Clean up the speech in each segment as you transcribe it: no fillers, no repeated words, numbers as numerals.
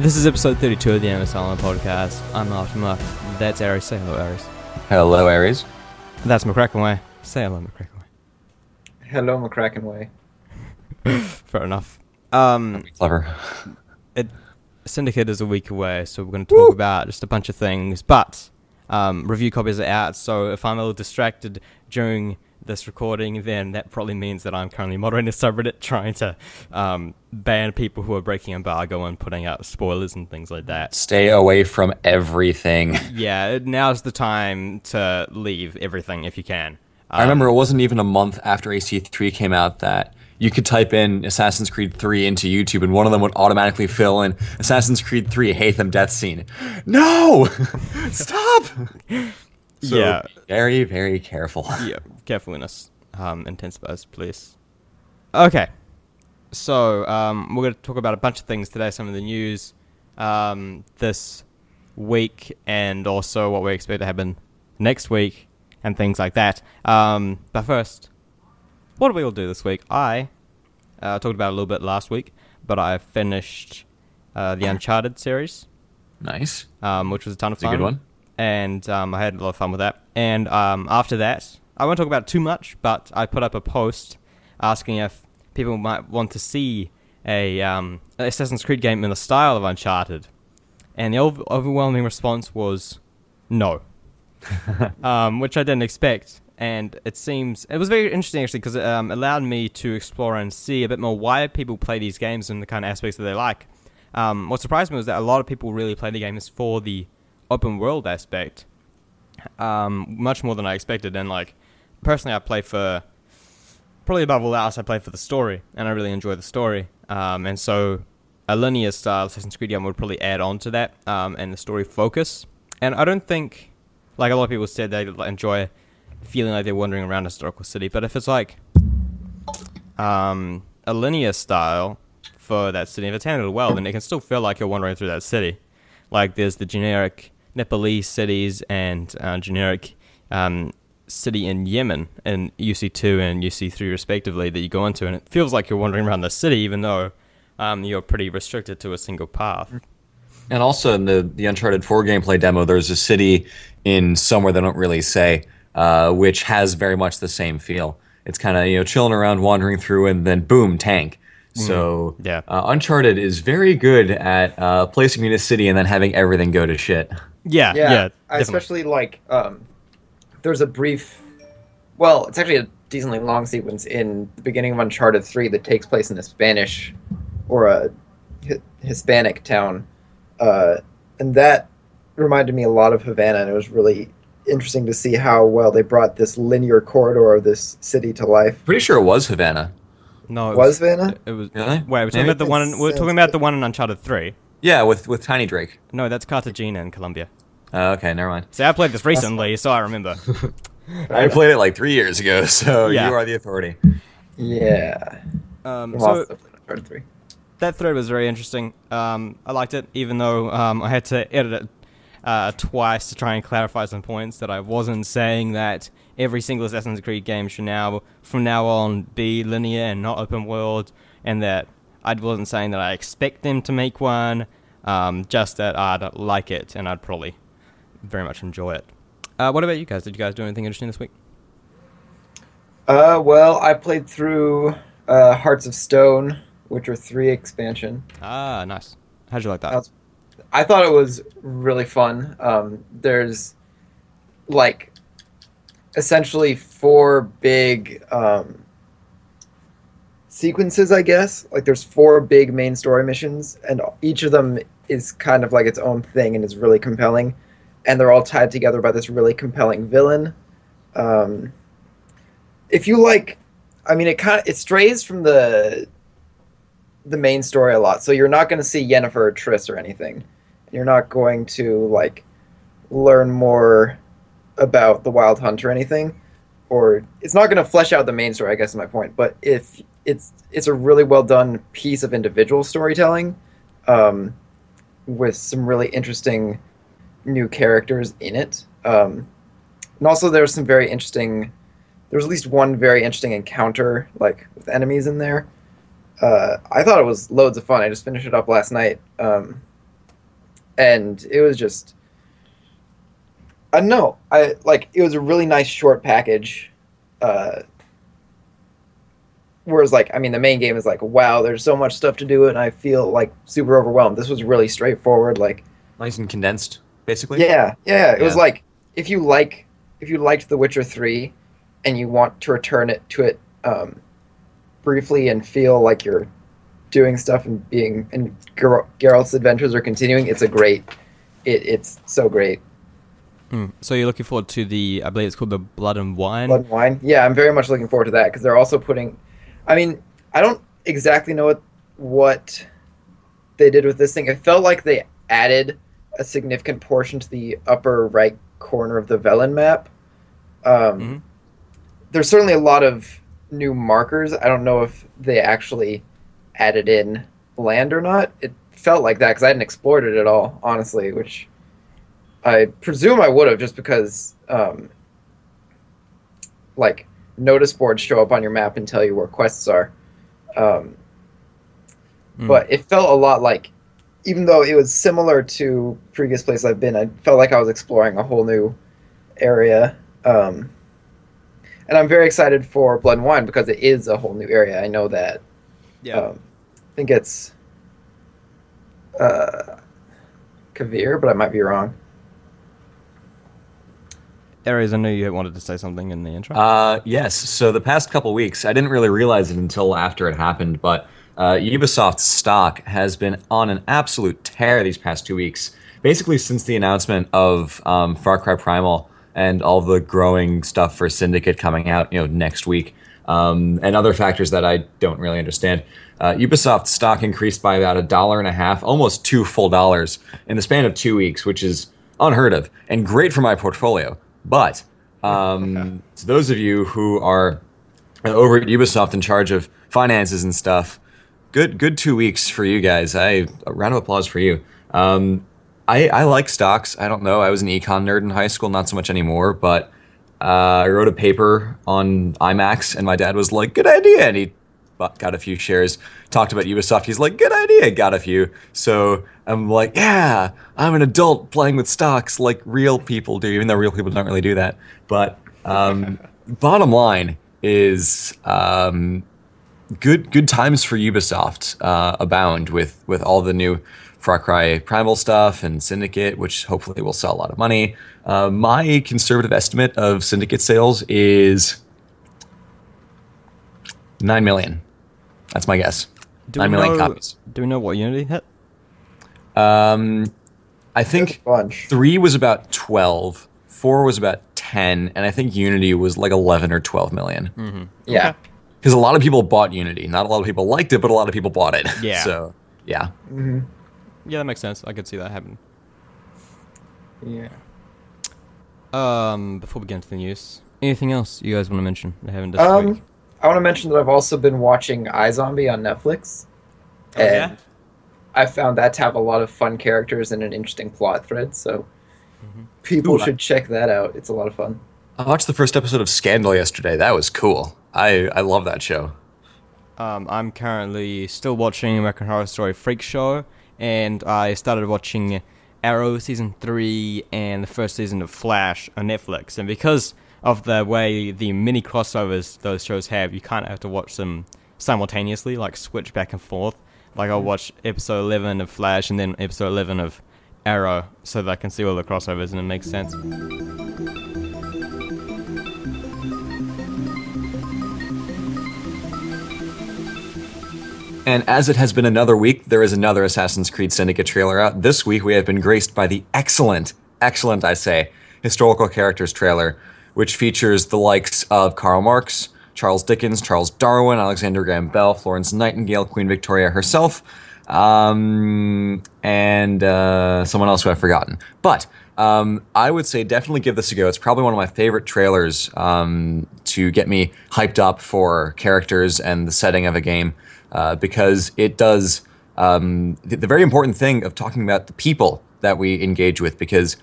This is episode 32 of the Animus podcast. I'm Optima. That's Aries. Say hello, Aries. Hello, Aries. That's McCrackenway. Say hello, McCrackenway. Hello, McCrackenway. Fair enough. Clever. Syndicate is a week away, so we're going to talk about just a bunch of things. But review copies are out, so if I'm a little distracted during this recording, then that probably means that I'm currently moderating a subreddit trying to ban people who are breaking embargo and putting out spoilers and things like that. Stay away from everything. Yeah, now's the time to leave everything if you can. I remember it wasn't even a month after AC3 came out that you could type in Assassin's Creed 3 into YouTube and one of them would automatically fill in Assassin's Creed 3 Hatham death scene. No! Stop! So Yeah. Very, very careful. Yeah, carefulness intensifies, please. Okay, so we're going to talk about a bunch of things today, some of the news this week, and also what we expect to happen next week, and things like that. But first, what did we all do this week? I talked about it a little bit last week, but I finished the Uncharted series. Nice. Which was a ton of It's a fun. good one. And I had a lot of fun with that. And after that, I won't talk about it too much, but I put up a post asking if people might want to see a Assassin's Creed game in the style of Uncharted. And the overwhelming response was no. Which I didn't expect. And it was very interesting, actually, because it allowed me to explore and see a bit more why people play these games and the kind of aspects that they like. What surprised me was that a lot of people really play the games for the open world aspect, much more than I expected. And like, personally, I play for, probably above all else, I play for the story, and I really enjoy the story. And so a linear style Assassin's Creed game would probably add on to that, and the story focus. And I don't think, like a lot of people said, they enjoy feeling like they're wandering around a historical city. But if it's like a linear style for that city, if it's handled well, then it can still feel like you're wandering through that city. Like there's the generic Nepalese cities and generic city in Yemen in UC2 and UC3 respectively that you go into, and it feels like you're wandering around the city even though you're pretty restricted to a single path. And also in the Uncharted 4 gameplay demo, there's a city in somewhere they don't really say, which has very much the same feel. It's kind of, chilling around, wandering through, and then boom, tank. So yeah. Uncharted is very good at placing you in a city and then having everything go to shit. Yeah, I especially like, there's a brief, well, it's actually a decently long sequence in the beginning of Uncharted 3 that takes place in a Spanish or a Hispanic town, and that reminded me a lot of Havana, and it was really interesting to see how well they brought this linear corridor of this city to life. Pretty sure it was Havana. No, was Havana? It was. Really? Wait, we're talking about the one. We're talking about the one in Uncharted 3. Yeah, with Tiny Drake. No, that's Cartagena in Colombia. Okay, never mind. See, I played this recently, so I remember. I played it like 3 years ago, so Yeah. you are the authority. Yeah. So Uncharted 3. that thread was very interesting. I liked it, even though I had to edit it twice to try and clarify some points that I wasn't saying that every single Assassin's Creed game should from now on, be linear and not open world, and that I wasn't saying that I expect them to make one, just that I'd like it, and I'd probably very much enjoy it. What about you guys? Did you guys do anything interesting this week? Well, I played through Hearts of Stone, Witcher 3 expansion. Ah, nice. How'd you like that? I thought it was really fun. There's like essentially 4 big sequences, I guess. Like there's 4 big main story missions, and each of them is kind of like its own thing and is really compelling. And they're all tied together by this really compelling villain. If you like, I mean, it strays from the main story a lot. So you're not going to see Yennefer or Triss or anything. You're not going to like learn more about the Wild Hunt or anything, or it's not going to flesh out the main story, I guess is my point. But if it's a really well done piece of individual storytelling, with some really interesting new characters in it, and also there's at least one very interesting encounter like with enemies in there. I thought it was loads of fun. I just finished it up last night. and it was just I don't know. I like it was a really nice short package. Uh, Whereas, like, I mean, the main game is like, wow, there's so much stuff to do, and I feel like super overwhelmed. This was really straightforward. Like, Nice and condensed, basically. yeah. It was Yeah. like if you liked The Witcher 3, and you want to return it to it briefly and feel like you're doing stuff and being and Geralt's adventures are continuing. It's so great. So you're looking forward to I believe it's called the Blood and Wine. Blood and Wine. Yeah, I'm very much looking forward to that because they're also putting. I mean, I don't exactly know what they did with this thing. It felt like they added a significant portion to the upper right corner of the Velen map. There's certainly a lot of new markers. I don't know if they actually added in land or not. It felt like that because I hadn't explored it at all, honestly, which I presume I would have just because, like, notice boards show up on your map and tell you where quests are. But it felt a lot like, even though it was similar to previous places I've been, I felt like I was exploring a whole new area. And I'm very excited for Blood and Wine because it is a whole new area. I know that. Yeah. I think it's Kavir, but I might be wrong. Aries, I know you wanted to say something in the intro. Yes. So the past couple weeks, I didn't really realize it until after it happened, but Ubisoft's stock has been on an absolute tear these past 2 weeks. Basically, since the announcement of Far Cry Primal and all the growing stuff for Syndicate coming out, next week, and other factors that I don't really understand. Ubisoft's stock increased by about $1.50, almost $2 full in the span of 2 weeks, which is unheard of and great for my portfolio. But to those of you who are over at Ubisoft in charge of finances and stuff, good 2 weeks for you guys. A round of applause for you. I like stocks. I don't know. I was an econ nerd in high school, not so much anymore. But I wrote a paper on IMAX, and my dad was like, "Good idea," and he got a few shares. Talked about Ubisoft. He's like, "Good idea," got a few. So I'm like, yeah, I'm an adult playing with stocks like real people do, even though real people don't really do that. But bottom line is good times for Ubisoft abound with all the new Far Cry Primal stuff and Syndicate, which hopefully will sell a lot of money. My conservative estimate of Syndicate sales is 9 million. That's my guess. 9 million copies. Do we know what Unity hit? I think 3 was about 12, 4 was about 10, and I think Unity was like 11 or 12 million. Mm-hmm. Yeah. Okay. Because a lot of people bought Unity. Not a lot of people liked it, but a lot of people bought it. Yeah. So, yeah. Mm-hmm. Yeah, that makes sense. I could see that happen. Yeah. Before we get into the news, anything else you guys want to mention that haven't this week? I want to mention that I've also been watching iZombie on Netflix. Oh, And yeah? I found that to have a lot of fun characters and an interesting plot thread, so people should check that out. It's a lot of fun. I watched the first episode of Scandal yesterday. That was cool. I love that show. I'm currently still watching American Horror Story Freak Show, and I started watching Arrow Season 3 and the first season of Flash on Netflix. And because of the way the mini crossovers those shows have, you kind of have to watch them simultaneously, like switch back and forth. Like I'll watch episode 11 of Flash and then episode 11 of Arrow so that I can see all the crossovers and it makes sense. And as it has been another week, there is another Assassin's Creed Syndicate trailer out. This week we have been graced by the excellent, I say, historical characters trailer, which features the likes of Karl Marx, Charles Dickens, Charles Darwin, Alexander Graham Bell, Florence Nightingale, Queen Victoria herself, and someone else who I've forgotten. But I would say definitely give this a go. It's probably one of my favorite trailers to get me hyped up for characters and the setting of a game. Because it does the very important thing of talking about the people that we engage with, because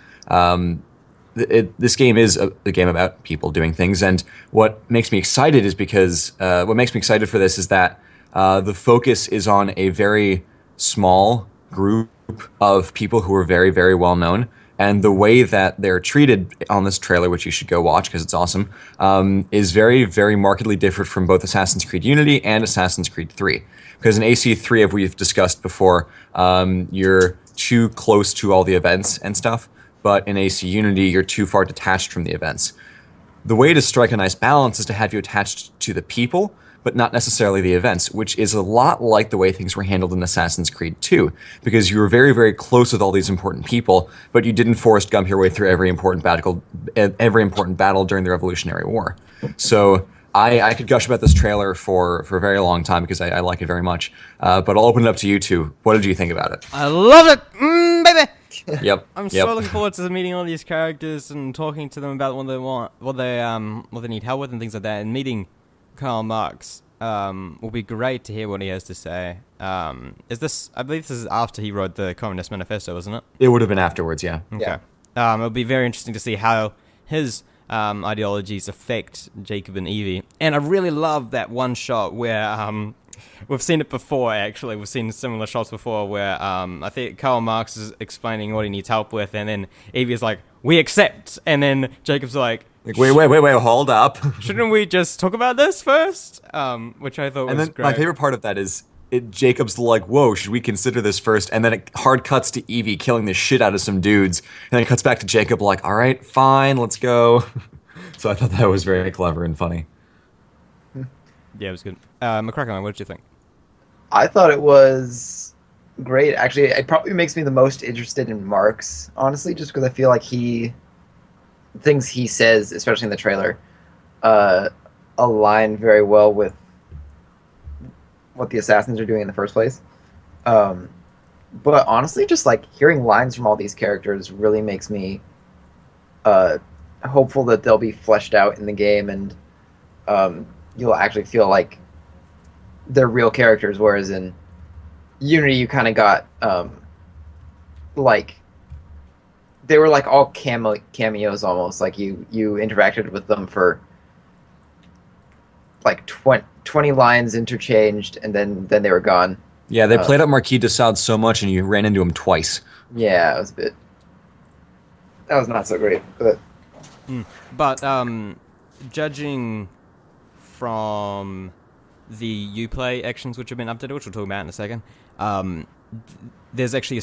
this game is a game about people doing things, and what makes me excited is because what makes me excited for this is that the focus is on a very small group of people who are very, very well known. And the way that they're treated on this trailer, which you should go watch because it's awesome, is very, very markedly different from both Assassin's Creed Unity and Assassin's Creed 3. Because in AC3, as we've discussed before, you're too close to all the events and stuff, but in AC Unity, you're too far detached from the events. The way to strike a nice balance is to have you attached to the people, but not necessarily the events, which is a lot like the way things were handled in Assassin's Creed 2, because you were very, very close with all these important people, but you didn't Forrest Gump your way through every important battle during the Revolutionary War. So I could gush about this trailer for a very long time because I like it very much, but I'll open it up to you two. What did you think about it? I love it, baby. Yep. I'm so looking forward to meeting all these characters and talking to them about what they want, what they need help with, and things like that. And meeting Karl Marx will be great to hear what he has to say. Is this? I believe this is after he wrote the Communist Manifesto, wasn't it? It would have been afterwards, yeah. Okay. Yeah. It'll be very interesting to see how his ideologies affect Jacob and Evie. And I really love that one shot where we've seen it before, actually. We've seen similar shots before where I think Karl Marx is explaining what he needs help with, and then Evie is like, we accept. And then Jacob's like, wait, hold up. Shouldn't we just talk about this first? Which I thought was great. My favorite part of that is Jacob's like, whoa, should we consider this first? And then it hard cuts to Evie killing the shit out of some dudes. And then it cuts back to Jacob like, all right, fine, let's go. So I thought that was very clever and funny. Yeah, it was good. McCracken, what did you think? I thought it was great. Actually, it probably makes me the most interested in Marx, honestly, just because I feel like things he says, especially in the trailer, align very well with what the assassins are doing in the first place. But honestly, just like hearing lines from all these characters really makes me hopeful that they'll be fleshed out in the game, and you'll actually feel like they're real characters, whereas in Unity you kind of got like they were like all cameos almost. Like you interacted with them for like 20 lines interchanged, and then they were gone. Yeah, they played up Marquis de Sade so much, and you ran into him twice. Yeah, it was a bit. That was not so great, but. But judging from the Uplay actions which have been updated, which we'll talk about in a second, there's actually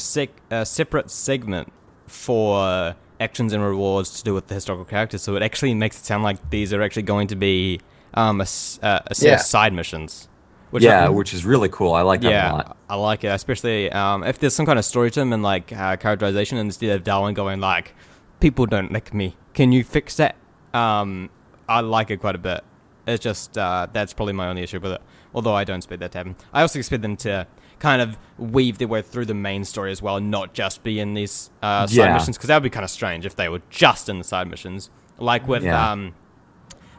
a separate segment for actions and rewards to do with the historical characters, so it actually makes it sound like these are actually going to be a set of side missions. Which is really cool. I like that a lot. I like it, especially if there's some kind of story to them and like characterization, instead of Darwin going like, people don't like me, can you fix that? I like it quite a bit. It's just, that's probably my only issue with it, although I don't expect that to happen. I also expect them to kind of weave their way through the main story as well, not just be in these side missions, because that would be kind of strange if they were just in the side missions. Like with,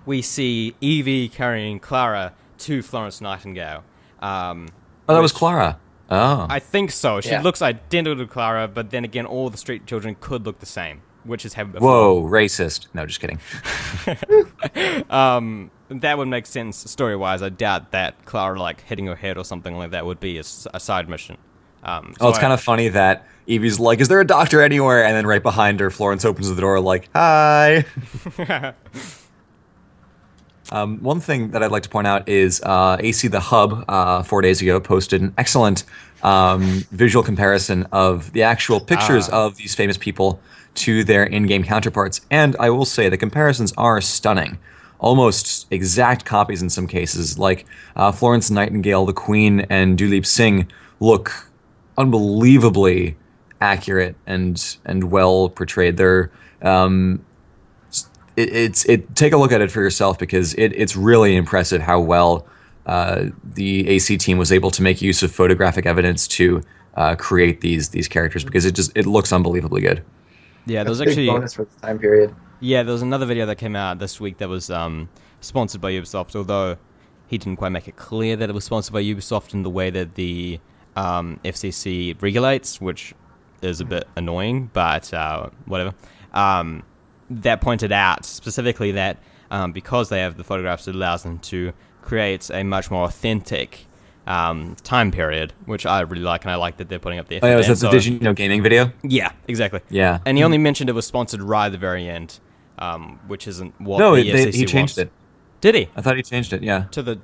we see Evie carrying Clara to Florence Nightingale. That was Clara. Oh. I think so. She looks identical to Clara, but then again, all the street children could look the same, which has happened before. Whoa, racist. No, just kidding. That would make sense story-wise. I doubt that Clara, like, hitting her head or something like that would be a side mission. It's kind of funny that Evie's like, is there a doctor anywhere? And then right behind her, Florence opens the door like, hi. One thing that I'd like to point out is AC The Hub 4 days ago posted an excellent visual comparison of the actual pictures of these famous people to their in-game counterparts, and I will say the comparisons are stunning. Almost exact copies in some cases, like Florence Nightingale, the Queen, and Duleep Singh look unbelievably accurate and well portrayed. They're take a look at it for yourself, because it's really impressive how well the AC team was able to make use of photographic evidence to create these characters, because it looks unbelievably good. Yeah, there was actually actually a bonus for the time period. Yeah, there was another video that came out this week that was sponsored by Ubisoft, although he didn't quite make it clear that it was sponsored by Ubisoft in the way that the FCC regulates, which is a bit annoying, but whatever. That pointed out specifically that because they have the photographs, it allows them to create a much more authentic time period, which I really like, and I like that they're putting up the effort. Oh yeah, was in, that the Did You Know Gaming video? Yeah, exactly. Yeah. And he only mentioned it was sponsored right at the very end, which isn't what No, the he FCC changed wants. it. Did he? I thought he changed it. Yeah. To the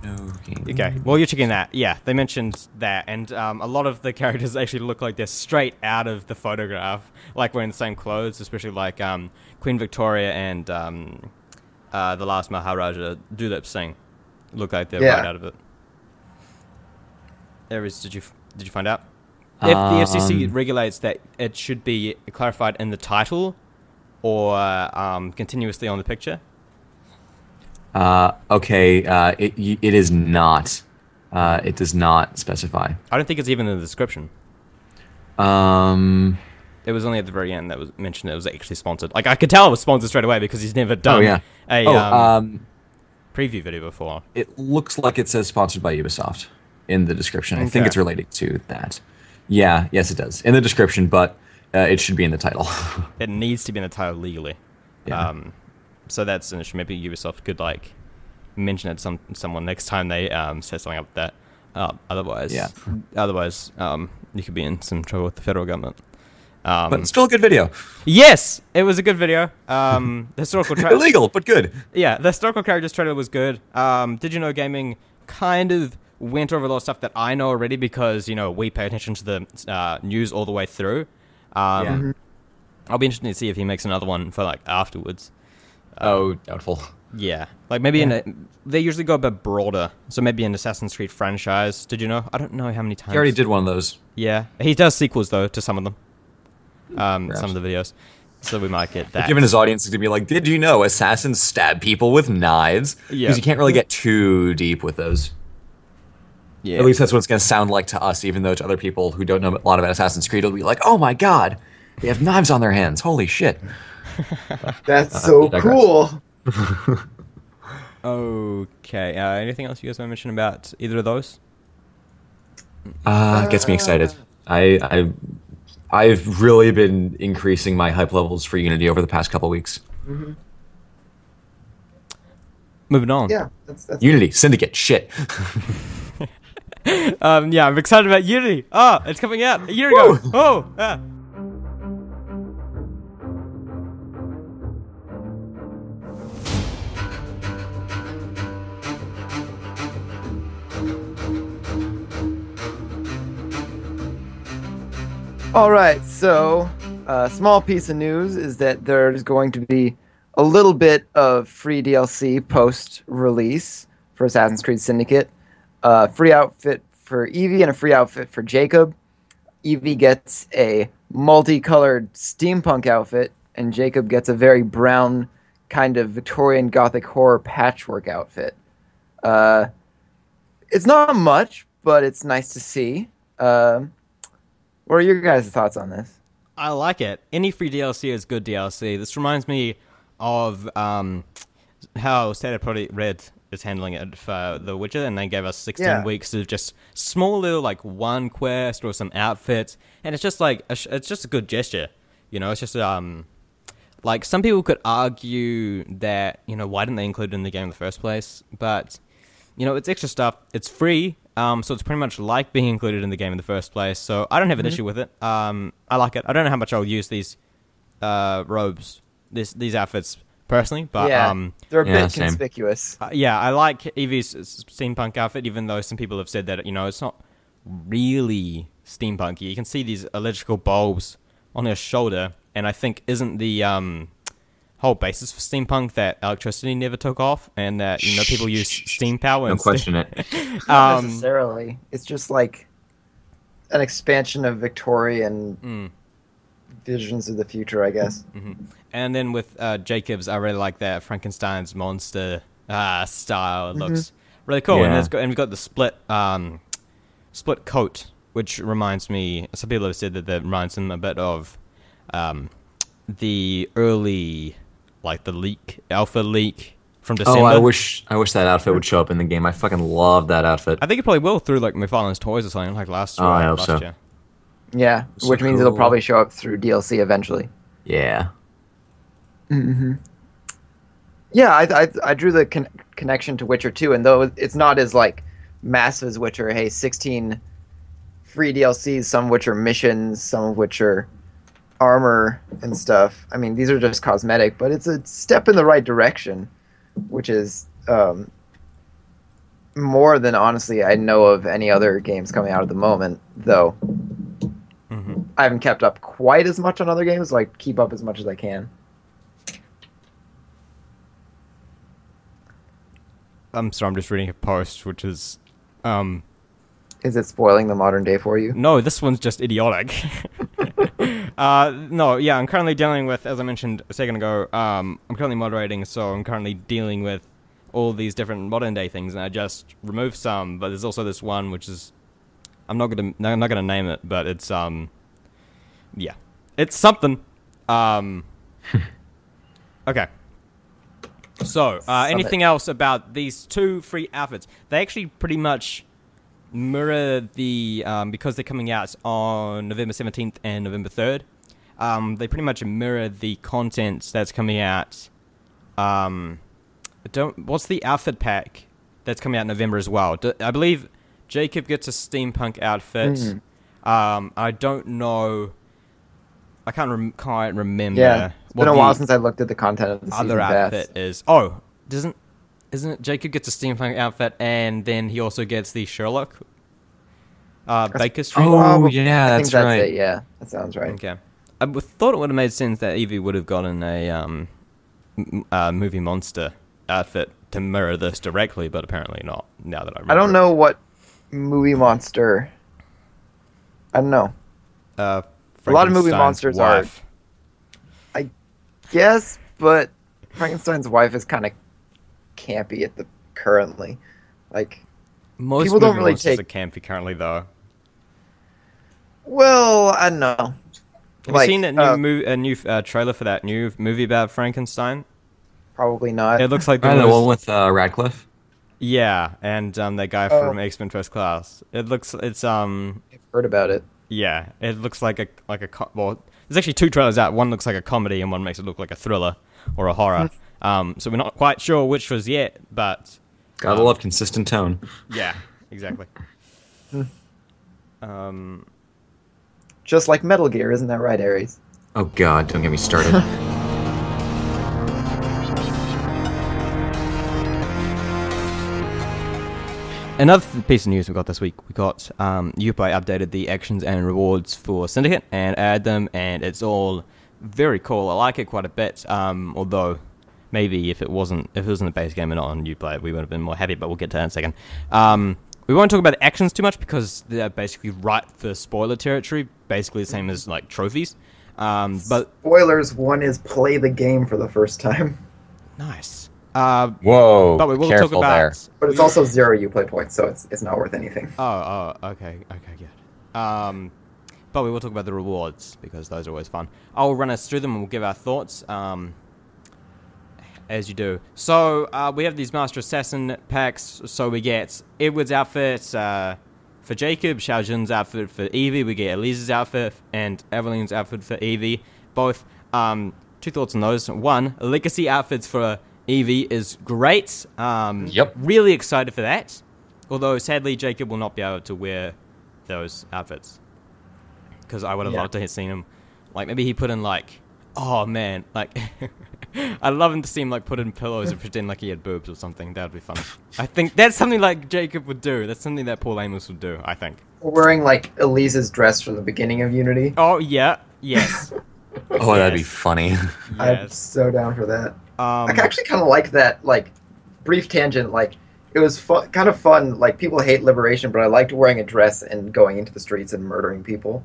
No Gaming. Okay, well, you're checking that. Yeah, they mentioned that, and a lot of the characters actually look like they're straight out of the photograph, like wearing the same clothes, especially like Queen Victoria and the last Maharaja, Dulip Singh, look like they're right out of it. Aries, did you find out? If the FCC regulates that it should be clarified in the title or continuously on the picture. Okay, it is not. It does not specify. I don't think it's even in the description. It was only at the very end that was mentioned it was actually sponsored. Like, I could tell it was sponsored straight away because he's never done a preview video before. It looks like it says sponsored by Ubisoft in the description. I think it's related to that. Yeah, yes it does. In the description, but it should be in the title. It needs to be in the title legally. Yeah. So that's an issue. Maybe Ubisoft could, like, mention it to someone next time they set something up with that. Otherwise, you could be in some trouble with the federal government. But it's still a good video. Yes, it was a good video. The historical illegal, but good. Yeah, the historical characters trailer was good. Did You Know Gaming kind of went over a lot of stuff that I know already because, you know, we pay attention to the news all the way through. I'll be interested to see if he makes another one for, like, afterwards. Doubtful. Yeah, like maybe they usually go a bit broader. So maybe an Assassin's Creed franchise. Did you know? I don't know how many times. He already did one of those. Yeah, he does sequels though to some of them. Some of the videos. So we might get that. But given his audience is gonna be like, did you know assassins stab people with knives? Yeah, because you can't really get too deep with those. Yeah, at least that's what it's gonna sound like to us. Even though to other people who don't know a lot about Assassin's Creed, it'll be like, oh my god, they have knives on their hands. Holy shit. That's so cool. Okay. Anything else you guys want to mention about either of those? Gets me excited. I've really been increasing my hype levels for Unity over the past couple weeks. Moving on. Yeah, that's Unity, Syndicate, shit. Yeah, I'm excited about Unity. Oh, it's coming out a year ago. Oh, yeah. All right, so a small piece of news is that there's going to be a little bit of free DLC post-release for Assassin's Creed Syndicate. Free outfit for Evie and a free outfit for Jacob. Evie gets a multicolored steampunk outfit, and Jacob gets a very brown kind of Victorian Gothic horror patchwork outfit. It's not much, but it's nice to see. What are your guys' thoughts on this? I like it. Any free DLC is good DLC. This reminds me of how Stated Project Red is handling it for The Witcher, and they gave us 16 weeks of just small little, like, one quest or some outfits, and it's just like it's just a good gesture, you know. It's just like, some people could argue that, you know, why didn't they include it in the game in the first place? But, you know, it's extra stuff. It's free. So it's pretty much like being included in the game in the first place. So I don't have an issue with it. I like it. I don't know how much I'll use these robes, these outfits personally, but they're a bit conspicuous. I like Evie's steampunk outfit, even though some people have said that, you know, it's not really steampunky. You can see these electrical bulbs on her shoulder, and I think isn't the whole basis for steampunk that electricity never took off, and that, you know, people use steam power. Don't question it. Not necessarily. It's just like an expansion of Victorian visions of the future, I guess. And then with Jacobs, I really like that Frankenstein's monster style. It looks really cool. And we've got the split coat, which reminds me. Some people have said that reminds them a bit of the early, like, the alpha leak from December. Oh, I wish that outfit would show up in the game. I fucking love that outfit. I think it probably will through, like, McFarlane's Toys or something, like last year. Oh, I hope so. Year. Yeah, which means it'll probably show up through DLC eventually. Yeah. Yeah, I drew the connection to Witcher 2, and though it's not as, like, massive as which are, hey, 16 free DLCs, some of which are missions, some of which are armor and stuff. I mean, these are just cosmetic, but it's a step in the right direction, which is more than, honestly, I know of any other games coming out at the moment, though. I haven't kept up quite as much on other games, so I keep up as much as I can. I'm sorry, I'm just reading a post, which is... Is it spoiling the modern day for you? No, this one's just idiotic. No, yeah, I'm currently dealing with, as I mentioned a second ago, I'm currently moderating, so I'm currently dealing with all these different modern day things, and I just removed some, but there's also this one which is... I'm not gonna name it, but it's, yeah. It's something. Okay. So, anything else about these two free outfits? They actually pretty much mirror the, because they're coming out on November 17th and November 3rd, they pretty much mirror the content that's coming out, what's the outfit pack that's coming out in November as well? I believe Jacob gets a steampunk outfit. I don't know, I can't quite remember. Yeah, it's been a while since I looked at the content of the season other pass. outfit is. Isn't it Jacob gets a steampunk outfit and then he also gets the Sherlock Baker Street? Oh, yeah, I that's think that's right. it, yeah, that sounds right. Okay. I thought it would have made sense that Evie would have gotten a movie monster outfit to mirror this directly, but apparently not, now that I remember. I don't know what movie monster... I don't know. A lot of movie monsters wife. I guess, but Frankenstein's wife is kind of campy at the currently. Like, Most people don't movie really monsters take... are campy currently, though. Well, I don't know. Have you seen that new trailer for that new movie about Frankenstein? Probably not. It looks like The one with Radcliffe. Yeah, and that guy from X-Men First Class. It's I've heard about it. Yeah, it looks like well, there's actually two trailers out. One looks like a comedy, and one makes it look like a thriller or a horror. So we're not quite sure which was yet, but Gotta love consistent tone. yeah, exactly. Just like Metal Gear, isn't that right, Ares? Oh god, don't get me started. Another piece of news we got this week, we got Uplay updated the actions and rewards for Syndicate and added them, and it's all very cool. I like it quite a bit, although maybe if it wasn't in the base game and not on Uplay, we would have been more happy, but we'll get to that in a second. We won't talk about the actions too much because they're basically right for spoiler territory, basically the same as like trophies. But Spoilers, one is play the game for the first time. nice. Whoa, But we will careful talk about. there. But it's also 0 Uplay points, so it's not worth anything. Okay, good. But we will talk about the rewards because those are always fun. I'll run us through them and we'll give our thoughts. As you do. So we have these Master Assassin packs. So we get Edward's outfit for Jacob, Xiaojun's outfit for Evie. We get Elise's outfit and Evelyn's outfit for Evie. Both. Two thoughts on those. One, legacy outfits for Evie is great. Yep. Really excited for that. Although sadly Jacob will not be able to wear those outfits because I would have loved to have seen him. Like maybe he put in like, oh man, like. I'd love him to see him like put in pillows and pretend like he had boobs or something. That would be fun. I think that's something like Jacob would do. That's something that Paul Amos would do, I think. Wearing like Elise's dress from the beginning of Unity. Oh yeah, yes. Oh, that'd be funny. I'm Yes. so down for that. I actually kind of like that, like, brief tangent, like, it was kind of fun, like, people hate Liberation, but I liked wearing a dress and going into the streets and murdering people.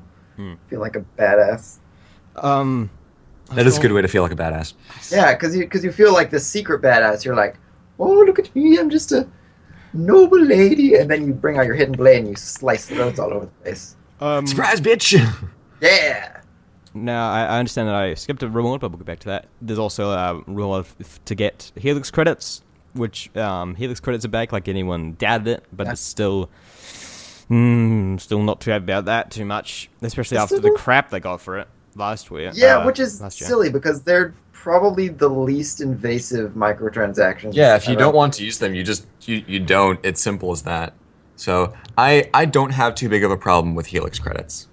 Feel like a badass. That is a good way to feel like a badass. Yeah, because you feel like the secret badass, you're like, oh, look at me, I'm just a noble lady, and then you bring out your hidden blade and you slice throats all over the place. Surprise, bitch! Yeah! Now, I understand that I skipped a reward, but we'll get back to that. There's also a reward to get Helix credits, which Helix credits are back like anyone doubted it, but it's still not too happy about that too much, especially after the crap they got for it last year. Yeah, which is silly because they're probably the least invasive microtransactions. Yeah, if you don't want to use them, you don't. It's simple as that. So I don't have too big of a problem with Helix credits.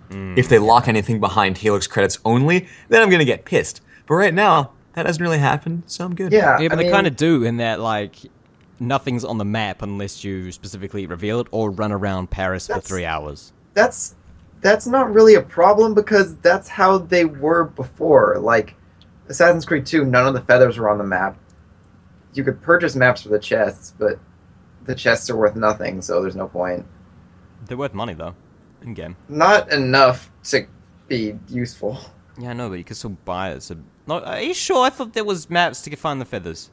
If they lock anything behind Helix credits only, then I'm gonna get pissed. But right now, that hasn't really happened, so I'm good. Yeah, Yeah, but I they mean, kind of do in that, like, nothing's on the map unless you specifically reveal it or run around Paris for 3 hours. that's not really a problem because that's how they were before. Like Assassin's Creed 2, none of the feathers were on the map. You could purchase maps for the chests, but the chests are worth nothing, so there's no point. They're worth money, though, in-game. Not enough to be useful. Yeah, I know, but you can still buy it. So, no, are you sure? I thought there was maps to find the feathers.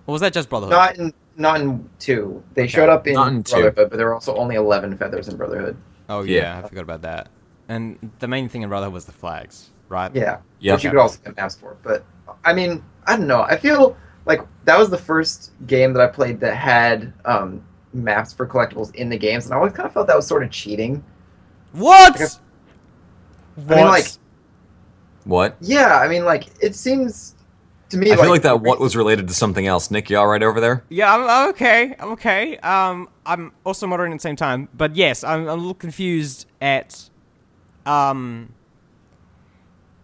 Or was that just Brotherhood? Not in 2. They showed up in Not in 2. Brotherhood, but there were also only 11 feathers in Brotherhood. Oh, yeah, I forgot about that. And the main thing in Brotherhood was the flags, right? Yeah, Yep. which you could also get maps for. But, I mean, I don't know. I feel like that was the first game that I played that had maps for collectibles in the games, and I always kind of felt that was sort of cheating. What? Like, I mean, like, What? yeah, I mean, like, it seems to me I feel like that what was related to something else. Nick, you all right over there? Yeah, I'm okay. I'm okay. I'm also moderating at the same time. But yes, I'm a little confused at,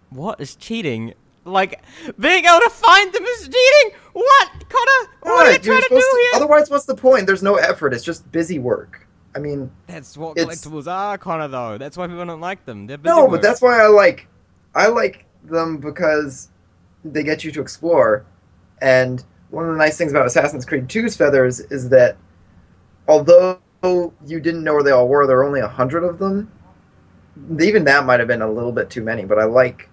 what is cheating? Like, being able to find them is cheating? What, Connor? What are you trying to do here? Otherwise, what's the point? There's no effort. It's just busy work. I mean, That's what It's- collectibles are, Connor, though. That's why people don't like them. They're busy no, work. but that's why I like them because they get you to explore. And one of the nice things about Assassin's Creed 2's feathers is that although you didn't know where they all were, there were only 100 of them. Even that might have been a little bit too many, but I liked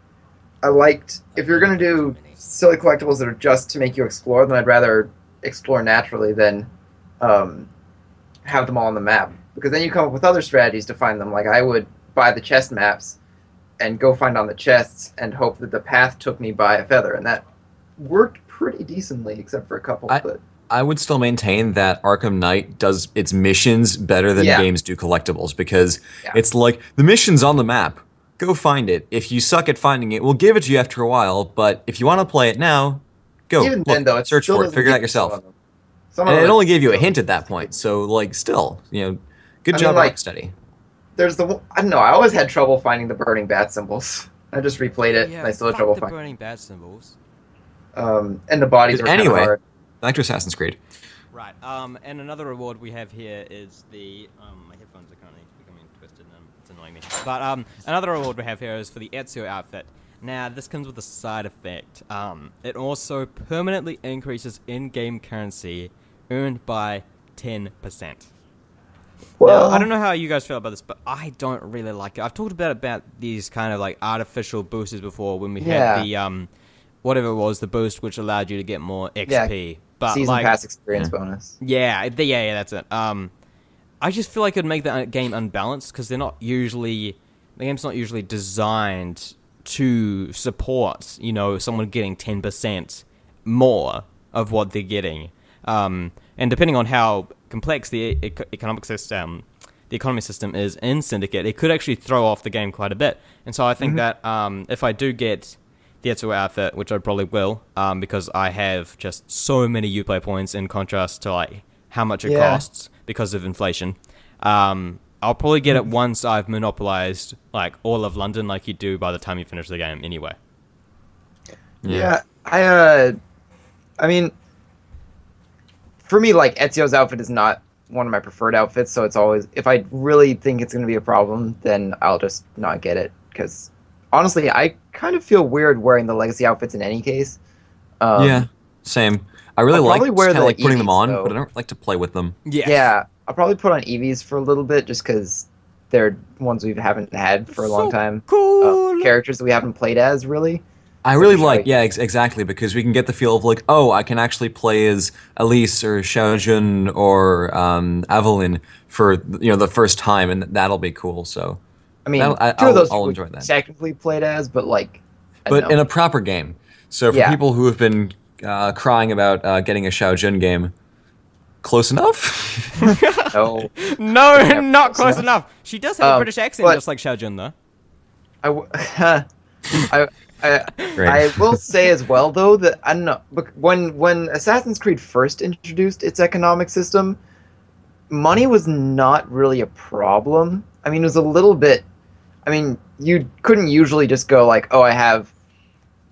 if you're gonna do silly collectibles that are just to make you explore, then I'd rather explore naturally than have them all on the map, because then you come up with other strategies to find them. Like I would buy the chest maps and go find on the chests and hope that the path took me by a feather, and that worked pretty decently, except for a couple. But I would still maintain that Arkham Knight does its missions better than Yeah. games do collectibles, because Yeah. it's like, the mission's on the map. Go find it. If you suck at finding it, we'll give it to you after a while, but if you want to play it now, go. even Look, then, though, it search still for it, doesn't figure it give out you yourself. some of them. Some of And them it only gave you a still- hint at that point, so, like, still, good I job, mean, like, Rocksteady. There's I don't know. I always had trouble finding the burning bat symbols. I just replayed it, Yeah, and I still had fuck trouble the finding. burning bad symbols. And the bodies are kind of Anyway, hard. back to Assassin's Creed. Right. And another reward we have here is the my headphones are currently becoming twisted and it's annoying me. But another reward we have here is for the Ezio outfit. Now this comes with a side effect. It also permanently increases in-game currency earned by 10%. Well, Now, I don't know how you guys feel about this, but I don't really like it. I've talked about these kind of like artificial boosters before when we had the whatever it was, the boost which allowed you to get more XP. But season like, pass experience bonus. yeah, that's it. I just feel like it'd make the game unbalanced because the game's not usually designed to support, someone getting 10% more of what they're getting. And depending on how complex the economic system, the economy system is in Syndicate, it could actually throw off the game quite a bit. And so I think that if I do get the Ezio outfit, which I probably will, because I have just so many Uplay points in contrast to like how much it costs because of inflation. I'll probably get it once I've monopolized like all of London, like you do by the time you finish the game. Anyway. Yeah, I mean, for me, like Ezio's outfit is not one of my preferred outfits, so it's always, if I really think it's going to be a problem, then I'll just not get it, because honestly, I kind of feel weird wearing the legacy outfits in any case. Yeah, same. I really I'll like probably wear kind of the like putting them Eevees, on, though. but I don't like to play with them. Yeah, I'll probably put on Eevees for a little bit, just because they're ones we haven't had for a long time. Cool. Characters that we haven't played as, really. I So really we should, like, like- yeah, exactly, because we can get the feel of like, oh, I can actually play as Elise or Xiaojun or Evelyn for the first time, and that'll be cool. So, I mean, I'll- two of those I'll we enjoy that. technically played as, but like, I but don't know. in a proper game. So for Yeah. people who have been crying about getting a Xiaojun game, close enough. No. No, Yeah, not close so- enough. She does have a British accent, but- just like Xiaojun, though. I will say as well, though, that I don't know. When Assassin's Creed first introduced its economic system, money was not really a problem. I mean, it was a little bit. I mean, you couldn't usually just go like, "Oh, I have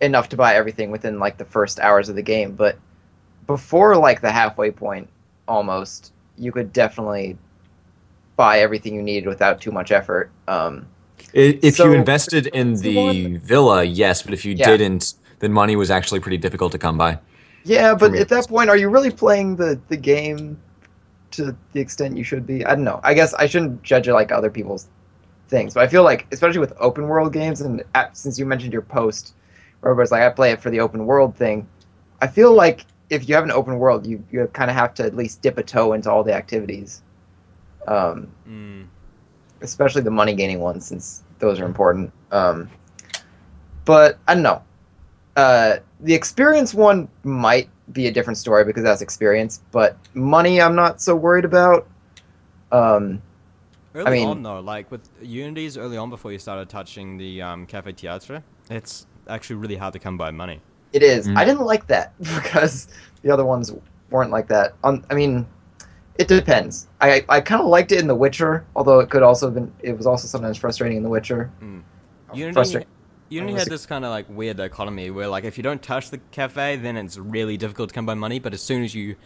enough to buy everything within like the first hours of the game," but before like the halfway point, almost, you could definitely buy everything you needed without too much effort. If So you invested in the the villa, yes, but if you yeah, didn't, then money was actually pretty difficult to come by. yeah, For but me, at at that least. point, are you really playing the game to the extent you should be? I don't know. I guess I shouldn't judge it like other people's things, but I feel like, especially with open world games, and since you mentioned your post, where everybody's like, I play it for the open world thing, I feel like if you have an open world, you kind of have to at least dip a toe into all the activities, um, Mm. especially the money gaining ones, since those are important. But I don't know. The experience one might be a different story because that's experience, but money I'm not so worried about. Um, I Early mean, on, though, like with Unity's early on before you started touching the Cafe Teatre, it's actually really hard to come by money. it is. Mm. I didn't like that because the other ones weren't like that. I mean, it depends. I kind of liked it in The Witcher, although it could also have been. It was also sometimes frustrating in The Witcher. Mm. Unity, Frustrating. Unity had this kind of like weird dichotomy where like if you don't touch the cafe, then it's really difficult to come by money. But as soon as you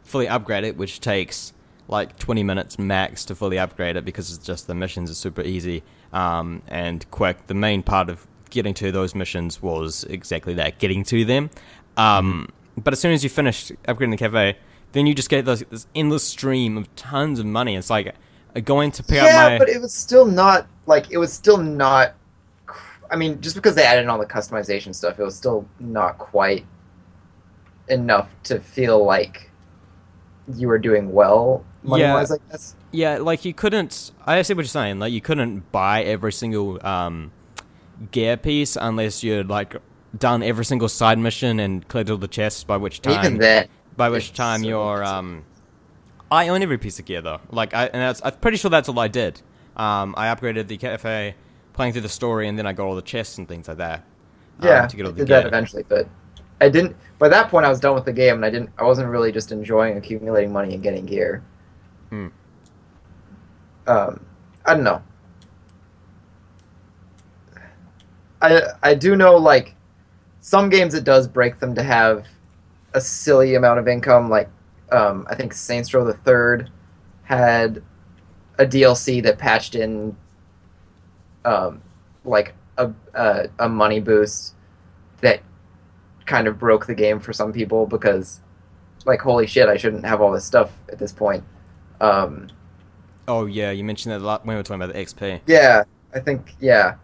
fully upgrade it, which takes like 20 minutes max to fully upgrade it because it's just the missions are super easy and quick. The main part of getting to those missions was exactly that, getting to them. But as soon as you finish upgrading the cafe, then you just get this endless stream of tons of money. It's like going to pick up Yeah, my... but it was still not like it was still not. I mean, just because they added in all the customization stuff, it was still not quite enough to feel like you were doing well money-wise, I guess. Yeah, like you couldn't... I see what you're saying. Like you couldn't buy every single gear piece unless you'd like done every single side mission and cleared all the chests. By which time, Even then, you're I own every piece of gear though. Like I'm pretty sure that's all I did. I upgraded the cafe, playing through the story, and then I got all the chests and things like that. yeah, To get all I the did gear. that eventually, but I didn't. By that point, I was done with the game, and I wasn't really just enjoying accumulating money and getting gear. Hmm. I don't know. I do know, like, some games it does break them to have a silly amount of income. Like, I think Saints Row the Third had a DLC that patched in, like a money boost that kind of broke the game for some people because, like, holy shit, I shouldn't have all this stuff at this point. Oh yeah, you mentioned that when we were talking about the XP. Yeah, I think yeah.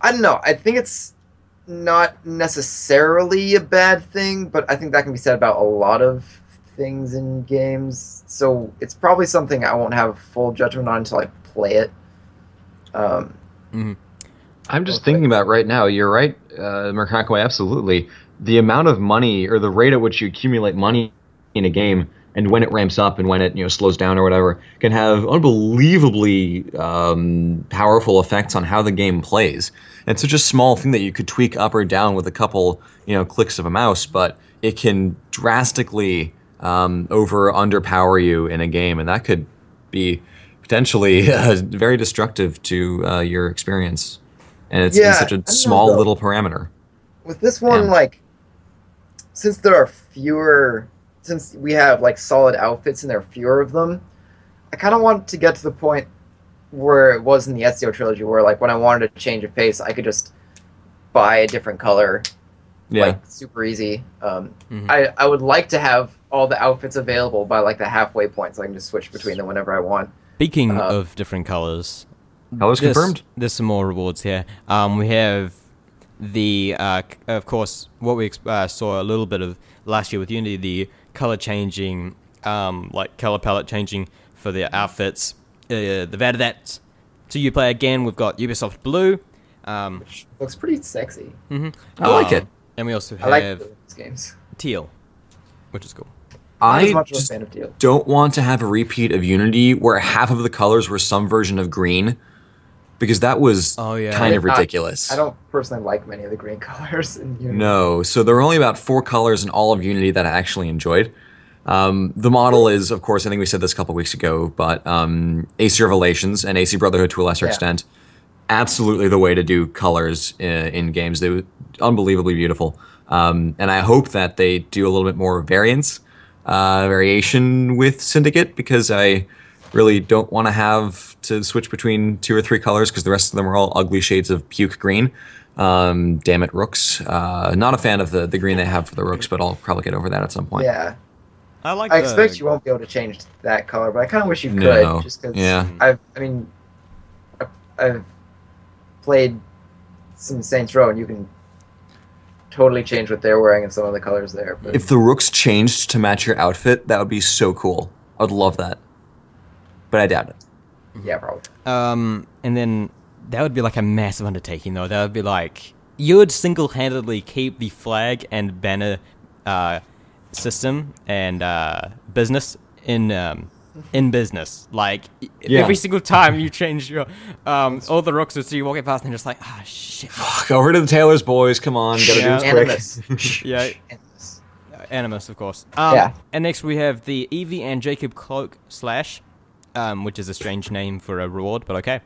I don't know. I think it's not necessarily a bad thing, but I think that can be said about a lot of things in games. So it's probably something I won't have full judgment on until I play it. Mm-hmm. I'm just thinking about right now. You're right, Mercakaway, absolutely. The amount of money or the rate at which you accumulate money in a game and when it ramps up and when it slows down or whatever can have unbelievably powerful effects on how the game plays. And it's such a small thing that you could tweak up or down with a couple clicks of a mouse, but it can drastically over underpower you in a game, and that could be potentially very destructive to your experience. And it's in such a I don't know, small though. little parameter. With this one, Yeah. like, since we have like solid outfits and there are fewer of them, I kind of want to get to the point where it was in the Ezio trilogy, where like when I wanted to change a face, I could just buy a different color, Yeah. like super easy. Mhm. I would like to have all the outfits available by like the halfway point, so I can just switch between them whenever I want. Speaking of different colors, Colors confirmed? There's some more rewards here. We have the, of course, what we saw a little bit of last year with Unity, the color changing, like color palette changing for the outfits. They've added that to Uplay again. We've got Ubisoft Blue. Which looks pretty sexy. I like it. And we also I like have those games. teal, which is cool. Not as I much of a just fan of teal. don't want to have a repeat of Unity where half of the colors were some version of green, because that was Oh, yeah. kind of Not- ridiculous. I don't personally like many of the green colors in Unity. No, so there were only about 4 colors in all of Unity that I actually enjoyed. The model is, of course, I think we said this a couple weeks ago, but AC Revelations and AC Brotherhood to a lesser extent, absolutely the way to do colors in games. They were unbelievably beautiful. And I hope that they do a little bit more variation with Syndicate, because I really don't want to have to switch between 2 or 3 colors, because the rest of them are all ugly shades of puke green. Damn it, Rooks. Not a fan of the green they have for the Rooks, but I'll probably get over that at some point. Yeah. I expect you won't be able to change that color, but I kind of wish you could, just because I've played some Saints Row, and you can totally change what they're wearing and some of the colors there. But if the Rooks changed to match your outfit, that would be so cool. I would love that. But I doubt it. Yeah, probably. And then that would be like a massive undertaking, though. That would be like, you would single-handedly keep the flag and banner system and business in business. Like, every single time you change your all the Rooks, so you walk past and you're just like, ah, shit. Go over to the Taylors, boys. Come on, gotta do this Animus. Yeah. Animus, of course. And next we have the Evie and Jacob Cloak slash, which is a strange name for a reward, but okay.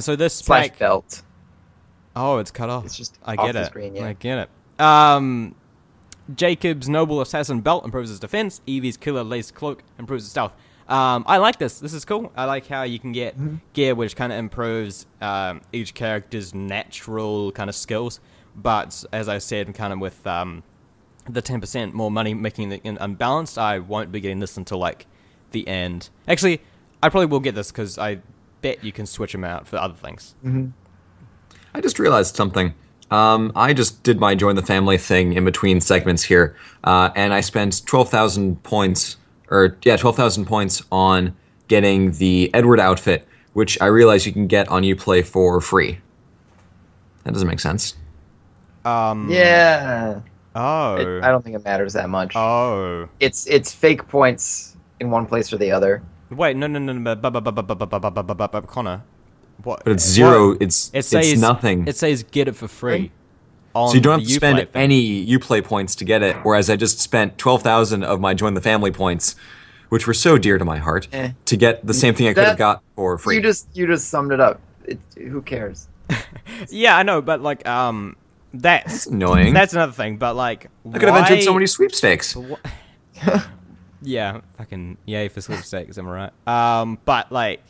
So this slash pack, belt. Oh, it's cut off. It's just I off get the it. screen, yeah. I get it. Jacob's Noble Assassin Belt improves his defense. Evie's Killer Lace Cloak improves his stealth. I like this. This is cool. I like how you can get gear which kind of improves each character's natural kind of skills. But as I said, kind of with the 10% more money making it unbalanced, I won't be getting this until like the end. Actually, I probably will get this because I bet you can switch them out for other things. I just realized something. I just did my join the family thing in between segments here, and I spent 12,000 points, 12,000 points on getting the Edward outfit, which I realize you can get on Uplay for free. That doesn't make sense. Yeah. Oh. I don't think it matters that much. Oh. It's fake points in one place or the other. Wait, no, Connor. What? But it's zero. What? It's It nothing. says get it for free. So you don't have to spend any Uplay points to get it, whereas I just spent 12,000 of my Join the Family points, which were so dear to my heart, to get the same thing I could have got for free. You just summed it up. Who cares? Yeah, I know, but like that's annoying. That's another thing, but like I could have entered so many sweepstakes. Yeah, fucking yay for sweepstakes, am I right? But like,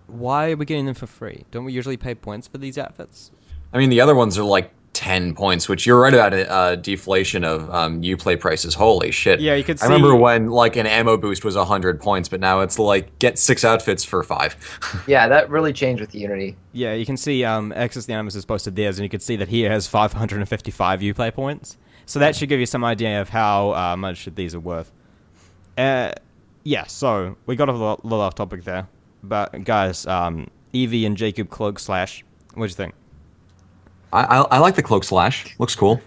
why are we getting them for free? Don't we usually pay points for these outfits? I mean, the other ones are like 10 points, which you're right about deflation of Uplay prices. Holy shit. Yeah, you could see. I remember when like an ammo boost was 100 points, but now it's like get 6 outfits for 5. Yeah, that really changed with Unity. Yeah, you can see Access the Animus has posted theirs, and you can see that he has 555 Uplay points. So that should give you some idea of how much these are worth. Yeah, so we got a little off topic there. But guys, Evie and Jacob Cloak slash, what do you think? I like the cloak slash. Looks cool.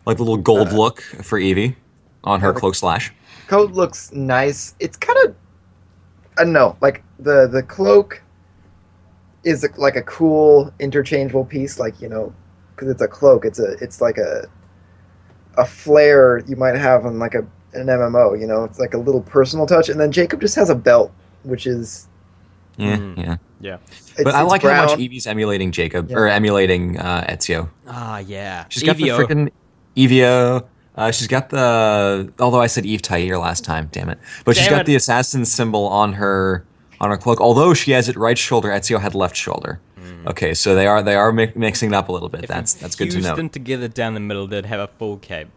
Like the little gold look for Evie on her cloak slash. Coat looks nice. It's kind of, I don't know, like the cloak is like a cool interchangeable piece, like, you know, because it's a cloak. It's like a flare you might have on like an MMO. You know, it's like a little personal touch. And then Jacob just has a belt, which is yeah. It's But I like brown. how much Evie's emulating Jacob, or emulating Ezio. Ah, yeah. She's got the freaking Evio. She's got the, although I said Eve Tair last time, damn it. But she's got the assassin symbol on her cloak. Although she has it right shoulder, Ezio had left shoulder. Okay, so they are mixing it up a little bit. That's good to know. Fused them together down the middle, they'd have a full cape.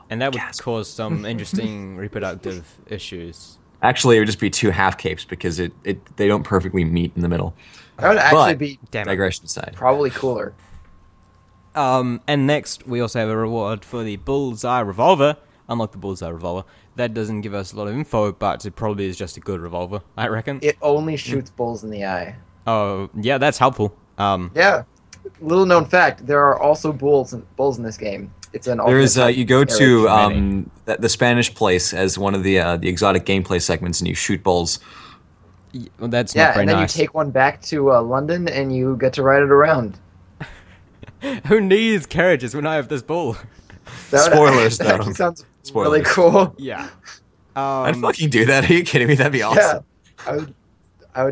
And that would cause some interesting reproductive issues. Actually, it would just be 2 half capes because they don't perfectly meet in the middle. That would actually be digression aside. Probably cooler. And next, we also have a reward for the Bullseye Revolver. Unlike the Bullseye Revolver, that doesn't give us a lot of info, but it probably is just a good revolver, I reckon. It only shoots bulls in the eye. Oh, yeah, that's helpful. Yeah. Little known fact, there are also bulls in this game. It's an there is you go to the Spanish place as one of the exotic gameplay segments, and you shoot bulls. Well, that's not very and then nice. you take one back to London, and you get to ride it around. Who needs carriages when I have this bull? Spoilers, that though. actually sounds Spoilers. really cool. Yeah. I'd fucking do that. Are you kidding me? That'd be awesome. Yeah, I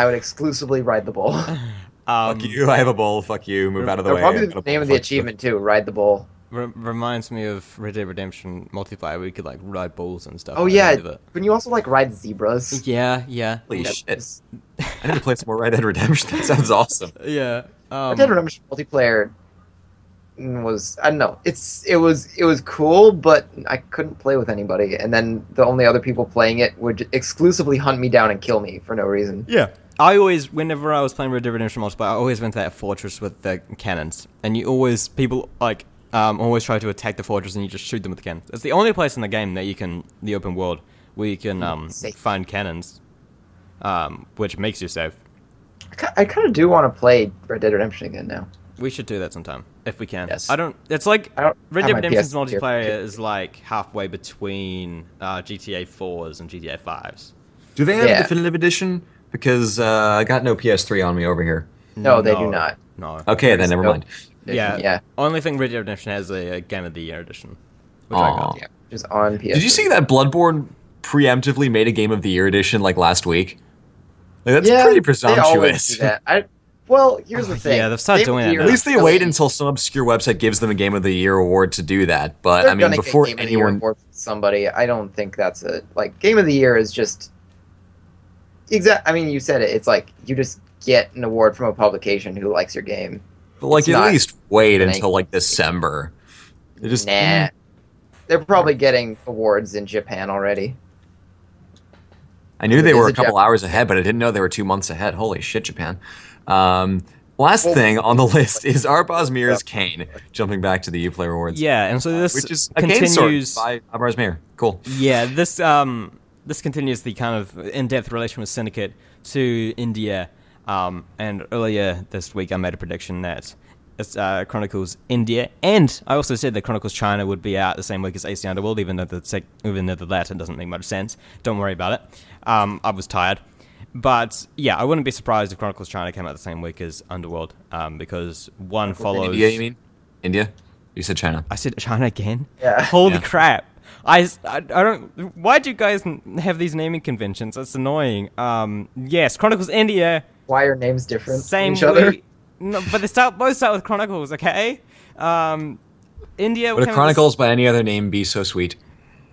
would exclusively ride the bull. Fuck you. I have a bull. Fuck you. Move out of the way. Probably I've the got a name bull, of the fuck you. achievement too. Ride the bull. Reminds me of Red Dead Redemption multiplayer where you could like ride bulls and stuff. Oh at the yeah, end of it. can you also like ride zebras? Yeah. Holy Yeah, shit. I need to play some more Red Dead Redemption. That sounds awesome. Yeah. Red Dead Redemption multiplayer was, I don't know, it was cool, but I couldn't play with anybody, and then the only other people playing it would exclusively hunt me down and kill me for no reason. Yeah. I always, whenever I was playing Red Dead Redemption multiplayer, I always went to that fortress with the cannons, and people like always try to attack the fortress, and you just shoot them with the cannons. It's the only place in the game that you can, the open world, where you can find cannons, which makes you safe. I kind of do want to play Red Dead Redemption again now. We should do that sometime if we can. Yes. It's like I don't Red have Dead my Redemption's PS here. multiplayer is like halfway between GTA 4s and GTA 5s. Do they have Yeah. a definitive edition? Because I got no PS3 on me over here. No, they do not. No. Okay, then never no- mind. Yeah. Only thing Red Dead Redemption has a Game of the Year edition. Which I Aw. got. Yeah, just on PS. Did you see that Bloodborne preemptively made a Game of the Year edition like last week? Like, that's pretty They always presumptuous. do that. Well, here's the thing. Yeah, they've started Game of doing the that Year now. At least they really- wait until some obscure website gives them a Game of the Year award to do that. But they're I mean, gonna get before Game of the Year anyone, award from somebody, I don't think that's a Game of the Year is just I mean, you said it. It's like you just get an award from a publication who likes your game. but like it's at not- least wait until like December. They just Nah. They're probably getting awards in Japan already. I knew they It were is a couple Jap- hours ahead, but I didn't know they were 2 months ahead. Holy shit, Japan. Last Well, thing on the list is Arbaz Mir's Kane. Jumping back to the Uplay rewards. Yeah, and so this Which is a Kane sword continues. by Arbaz Mir. Cool. Yeah, this continues the kind of in-depth relation with Syndicate to India. And earlier this week, I made a prediction that Chronicles India, and I also said that Chronicles China would be out the same week as AC Underworld, even though the latter doesn't make much sense. Don't worry about it. I was tired. But yeah, I wouldn't be surprised if Chronicles China came out the same week as Underworld, because one follows. India, you mean? India? You said China. I said China again. Yeah. Holy Yeah. crap! I don't. Why do you guys have these naming conventions? That's annoying. Yes, Chronicles India. Why are names different Same from each other? week. No, but they both start with Chronicles. Okay. India. Would a came out Chronicles by any other name be so sweet?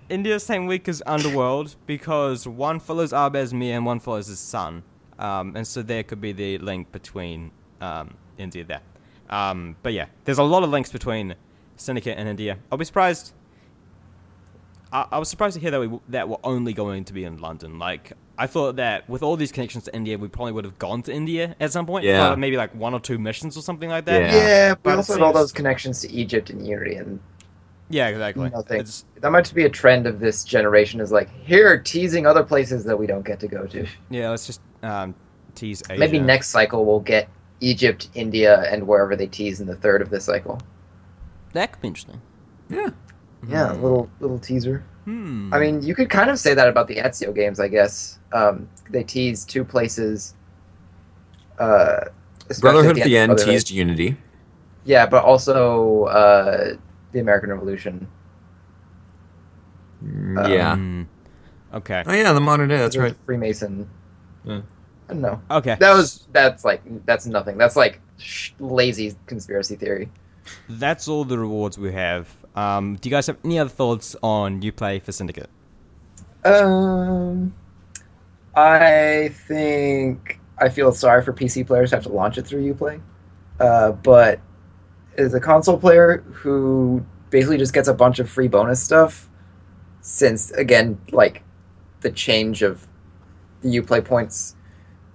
India same week as Underworld because one follows Arbaz Mir and one follows his son, and so there could be the link between India there. But yeah, there's a lot of links between Syndicate and India. I'll be surprised. I was surprised to hear that we're only going to be in London. Like, I thought that with all these connections to India, we probably would have gone to India at some point. Yeah. For maybe like 1 or 2 missions or something like that. Yeah. Yeah, but But we it also have all seems- those connections to Egypt and Unity, and Yeah, exactly. nothing. It's, That might be a trend of this generation. Is like here teasing other places that we don't get to go to. yeah, let's just tease Asia. Maybe next cycle we'll get Egypt, India, and wherever they tease in the third of this cycle. That could be interesting. Yeah. Yeah, little teaser. Hmm. I mean, you could kind of say that about the Ezio games, I guess. They teased 2 places. Especially Brotherhood at of the End Brotherhood. teased Unity. Yeah, but also the American Revolution. Yeah. Hmm. Okay. Oh yeah, the modern day. That's There's right. Freemason. Yeah. I don't know. Okay. That's nothing. That's like lazy conspiracy theory. That's all the rewards we have. Do you guys have any other thoughts on Uplay for Syndicate? I think I feel sorry for PC players who have to launch it through Uplay. But as a console player who basically just gets a bunch of free bonus stuff, since again, like the change of the Uplay points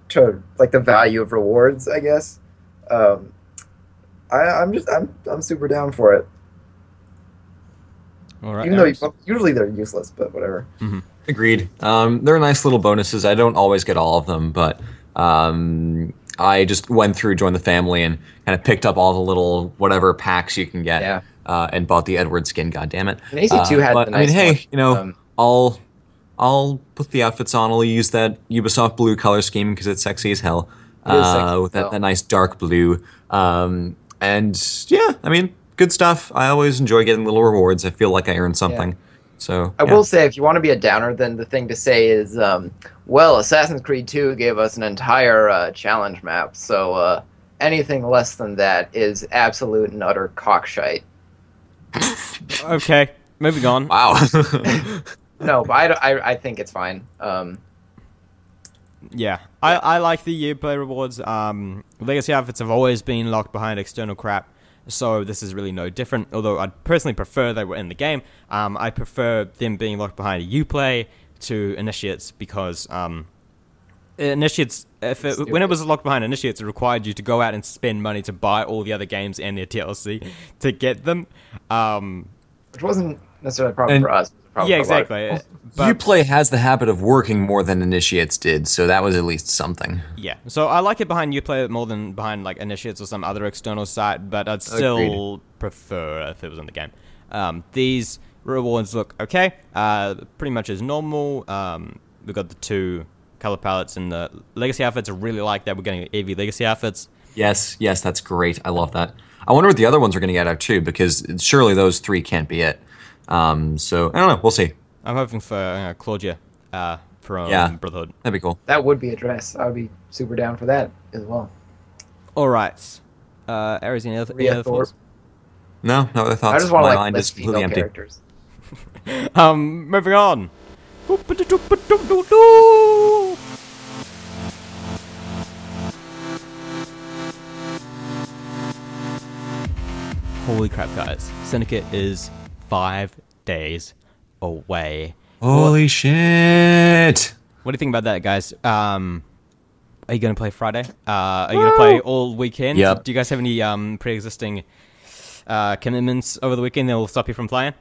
to like the value of rewards, I guess. I'm super down for it. All right. Even Alex? though usually they're useless, but whatever. Agreed. They're nice little bonuses. I don't always get all of them, but I just went through, joined the family, and kind of picked up all the little whatever packs you can get, Yeah. and bought the Edward skin. God damn it! And AC2 had but, the nice I mean, hey, one. you know, I'll put the outfits on. I'll use that Ubisoft blue color scheme because it's sexy as hell. It is sexy With as hell. that nice dark blue. And yeah, I mean, good stuff. I always enjoy getting little rewards. I feel like I earned something. So I will say, if you want to be a downer, then the thing to say is, well, Assassin's Creed 2 gave us an entire challenge map, so anything less than that is absolute and utter cockshite. Okay, moving on. Wow. No, but I think it's fine. Yeah, I like the Uplay rewards. Legacy outfits have always been locked behind external crap, so this is really no different. Although I'd personally prefer they were in the game. I prefer them being locked behind Uplay to Initiates because Initiates, when it was locked behind Initiates, it required you to go out and spend money to buy all the other games and their DLC to get them. Which wasn't necessarily a problem for us. Yeah, exactly. Uplay has the habit of working more than Initiates did, so that was at least something. Yeah, so I like it behind Uplay more than behind like Initiates or some other external site, but I'd still prefer if it was in the game. These rewards look okay, pretty much as normal. We've got the 2 color palettes and the Legacy outfits. I really like that we're getting EV Legacy outfits. Yes, that's great. I love that. I wonder what the other ones are going to get out too, because surely those 3 can't be it. So I don't know. We'll see. I'm hoping for Claudia from Brotherhood. That'd be cool. That would be a dress. I would be super down for that as well. All right. Aries, any other thoughts? No other thoughts. I just want My to mind like is completely empty. characters. Moving on. Holy crap, guys. Syndicate is 5 days away. Holy shit! What do you think about that, guys? Are you going to play Friday? Are you going to play all weekend? Yep. Do you guys have any pre-existing commitments over the weekend that will stop you from playing?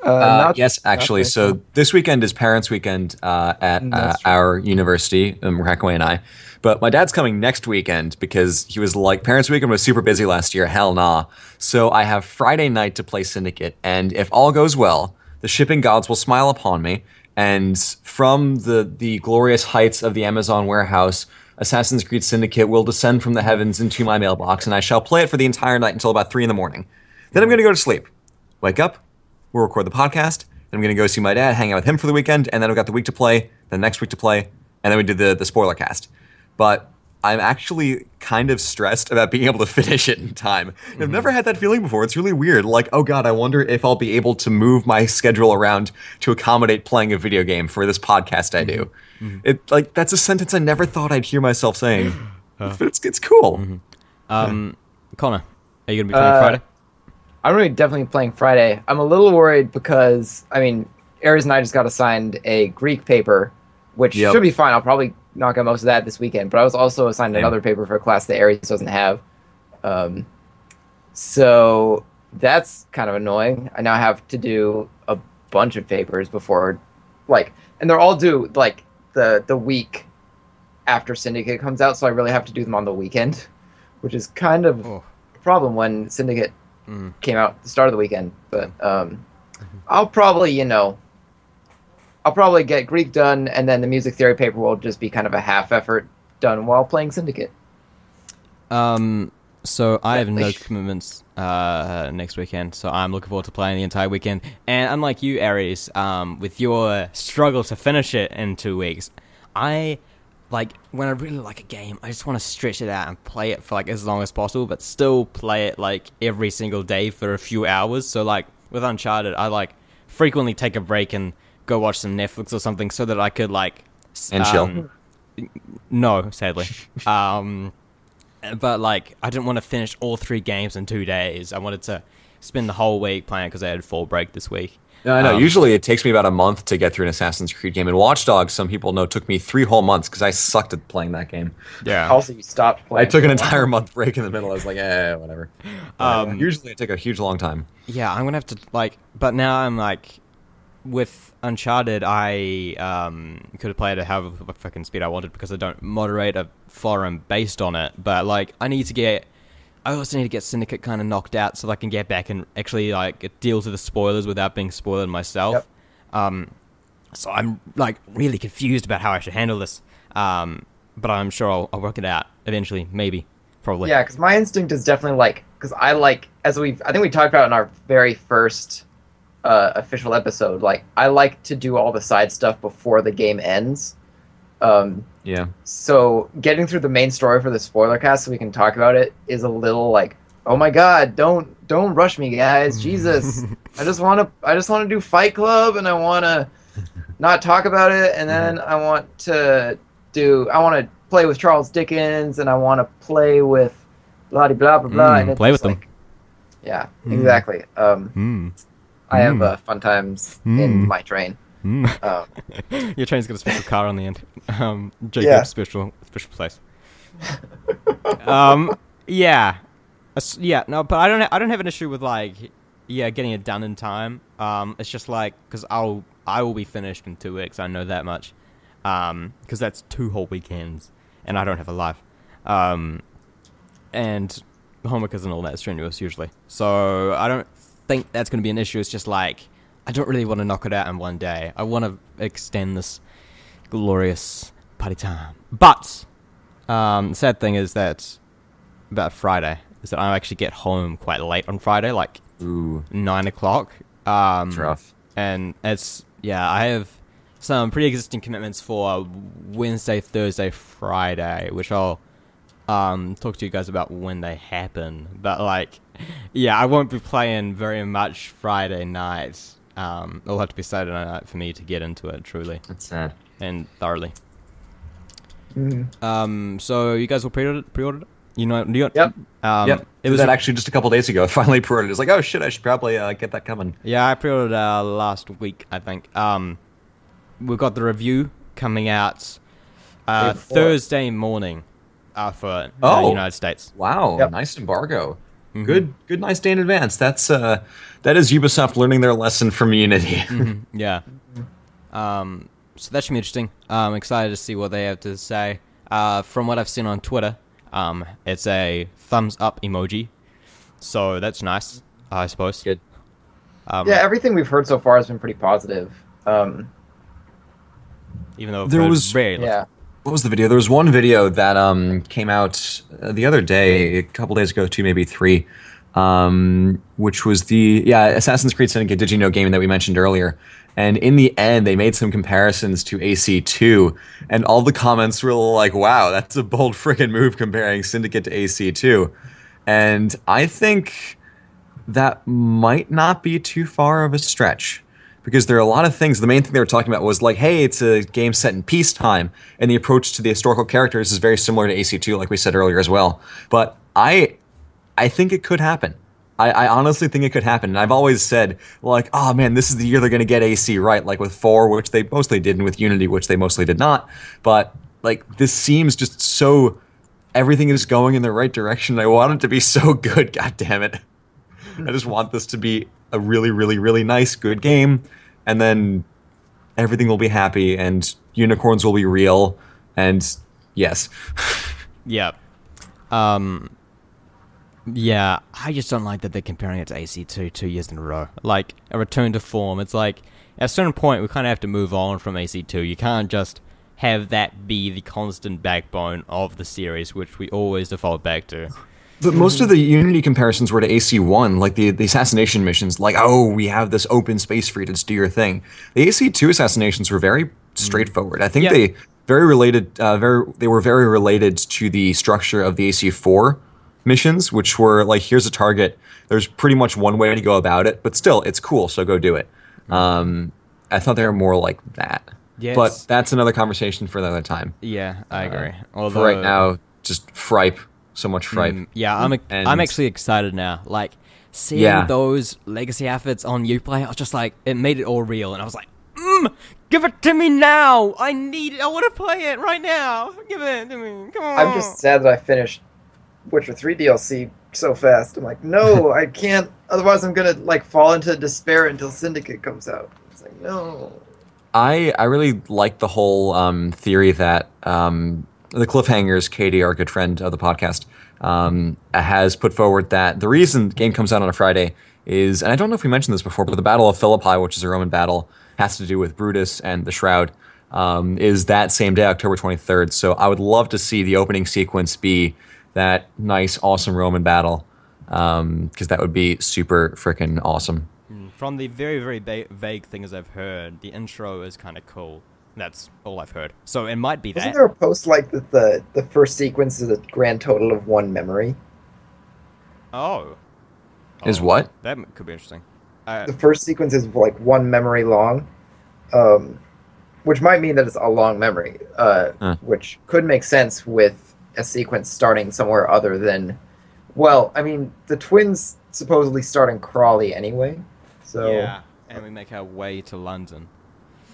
Yes, actually. So this weekend is Parents' Weekend at our university, Hackaway and I. But my dad's coming next weekend because he was like, Parents' Weekend was super busy last year. Hell nah. So I have Friday night to play Syndicate. And if all goes well, the shipping gods will smile upon me. And from the glorious heights of the Amazon warehouse, Assassin's Creed Syndicate will descend from the heavens into my mailbox. And I shall play it for the entire night until about 3 in the morning. Then I'm going to go to sleep. Wake up. We'll record the podcast. Then I'm going to go see my dad, hang out with him for the weekend. And then I've got the week to play, the next week to play. And then we do the spoiler cast. But I'm actually kind of stressed about being able to finish it in time. I've never had that feeling before. It's really weird. Like, oh god, I wonder if I'll be able to move my schedule around to accommodate playing a video game for this podcast I do. That's a sentence I never thought I'd hear myself saying. But it's cool. Connor, are you going to be playing Friday? I'm really definitely playing Friday. I'm a little worried because, I mean, Aries and I just got assigned a Greek paper, which should be fine. I'll probably knock out most of that this weekend. But I was also assigned another paper for a class that Aries doesn't have. So that's kind of annoying. I now have to do a bunch of papers before, and they're all due, the week after Syndicate comes out, so I really have to do them on the weekend, which is kind of a problem when Syndicate came out at the start of the weekend. But I'll probably get Greek done, and then the music theory paper will just be kind of a half effort done while playing Syndicate. So I have no commitments next weekend, so I'm looking forward to playing the entire weekend. And unlike you, Aries, with your struggle to finish it in 2 weeks, when I really like a game, I just want to stretch it out and play it for as long as possible, but still play it every single day for a few hours. So with Uncharted, I frequently take a break and go watch some Netflix or something so that I could and chill. No, sadly. But I didn't want to finish all 3 games in 2 days. I wanted to spend the whole week playing because I had fall break this week. No, I know. Usually it takes me about a month to get through an Assassin's Creed game. And Watch Dogs, some people know, took me 3 whole months because I sucked at playing that game. Yeah. Also, you stopped playing. I took an entire month break in the middle. I was like, whatever. Usually it took a huge long time. Yeah, I'm going to have to, but now I'm with Uncharted, I could have played at however fucking speed I wanted because I don't moderate a forum based on it. But I also need to get Syndicate kind of knocked out so that I can get back and actually deal with the spoilers without being spoiled myself. Yep. So I'm really confused about how I should handle this. But I'm sure I'll work it out eventually, maybe, probably. Yeah, because my instinct is definitely because I think we talked about in our very first official episode, like I like to do all the side stuff before the game ends. Yeah. So getting through the main story for the spoiler cast so we can talk about it is a little like, oh my god, don't rush me, guys. Jesus. I just want to do Fight Club, and I want to not talk about it, and then I want to play with Charles Dickens, and I want to play with blah blah blah blah. And play with them. Yeah, exactly. I have fun times in my train. Your train's got a special car on the end. Jacob's special place. Yeah. No, but I don't have an issue with like, getting it done in time. It's just like, because I will be finished in 2 weeks. I know that much. Because that's 2 whole weekends, and I don't have a life. And homework isn't all that strenuous usually, so I don't think that's going to be an issue. It's just like, I don't really want to knock it out in one day. I want to extend this glorious party time. But the sad thing is that about Friday is that I actually get home quite late on Friday, like 9 o'clock. It's rough. And it's, I have some pre-existing commitments for Wednesday, Thursday, Friday, which I'll talk to you guys about when they happen. But like, I won't be playing very much Friday night. It'll have to be Saturday night for me to get into it truly. That's sad. And thoroughly. So you guys will pre-ordered it? Yep. Yep. It was that actually just a couple days ago. I finally pre-ordered. It's like, oh shit, I should probably get that coming. Yeah, I pre-ordered last week, I think. We've got the review coming out Thursday morning for the United States. Wow, nice embargo. Good, nice day in advance. That is Ubisoft learning their lesson from Unity. Yeah. So that should be interesting. I'm excited to see what they have to say. From what I've seen on Twitter, it's a thumbs up emoji, so that's nice, I suppose. Good. Everything we've heard so far has been pretty positive. Even though there was very little. What was the video? There was one video that came out the other day, a couple days ago, 2, maybe 3, which was the Assassin's Creed Syndicate Did You Know game that we mentioned earlier. And in the end, they made some comparisons to AC2, and all the comments were like, wow, that's a bold freaking move comparing Syndicate to AC2. And I think that might not be too far of a stretch, because there are a lot of things. The main thing they were talking about was like, hey, it's a game set in peacetime, and the approach to the historical characters is very similar to AC2, like we said earlier as well. But I think it could happen. I honestly think it could happen. And I've always said, like, oh man, this is the year they're going to get AC right, like with 4, which they mostly did, and with Unity, which they mostly did not. But like, this seems just so, everything is going in the right direction. I want it to be so good, god damn it. I just want this to be a really, really, really nice, good game, and then everything will be happy, and unicorns will be real, and yes. Yeah. I just don't like that they're comparing it to AC2 2 years in a row. Like, a return to form. It's like, at a certain point, we kind of have to move on from AC2. You can't just have that be the constant backbone of the series, which we always default back to. But most of the Unity comparisons were to AC1, like the assassination missions, like, oh, we have this open space for you to just do your thing. The AC2 assassinations were very straightforward. I think they they were very related to the structure of the AC4 missions, which were like, here's a target, there's pretty much one way to go about it, but still, it's cool, so go do it. I thought they were more like that. Yes. But that's another conversation for another time. Yeah, I agree. Although, for right now, just fripe. So much fripe. I'm actually excited now. Like, seeing those legacy efforts on Uplay, I was just like, it made it all real, and I was like, give it to me now! I need it! I want to play it right now! Give it to me! Come on! I'm just sad that I finished Witcher 3 DLC so fast. I'm like, no, I can't, otherwise I'm gonna like fall into despair until Syndicate comes out. It's like, no. I really like the whole theory that the Cliffhangers, Katie, our good friend of the podcast, has put forward that the reason the game comes out on a Friday is, and I don't know if we mentioned this before, but the Battle of Philippi, which is a Roman battle, has to do with Brutus and the Shroud, is that same day, October 23rd. So I would love to see the opening sequence be that nice, awesome Roman battle, because that would be super freaking awesome. From the very, very vague things I've heard, the intro is kind of cool. That's all I've heard. So it might be that. Isn't there a post like that the first sequence is a grand total of 1 memory? Oh. Is what? That could be interesting. The first sequence is like 1 memory long, which might mean that it's a long memory, which could make sense with a sequence starting somewhere other than... Well, I mean, the twins supposedly start in Crawley anyway, so... Yeah, and we make our way to London.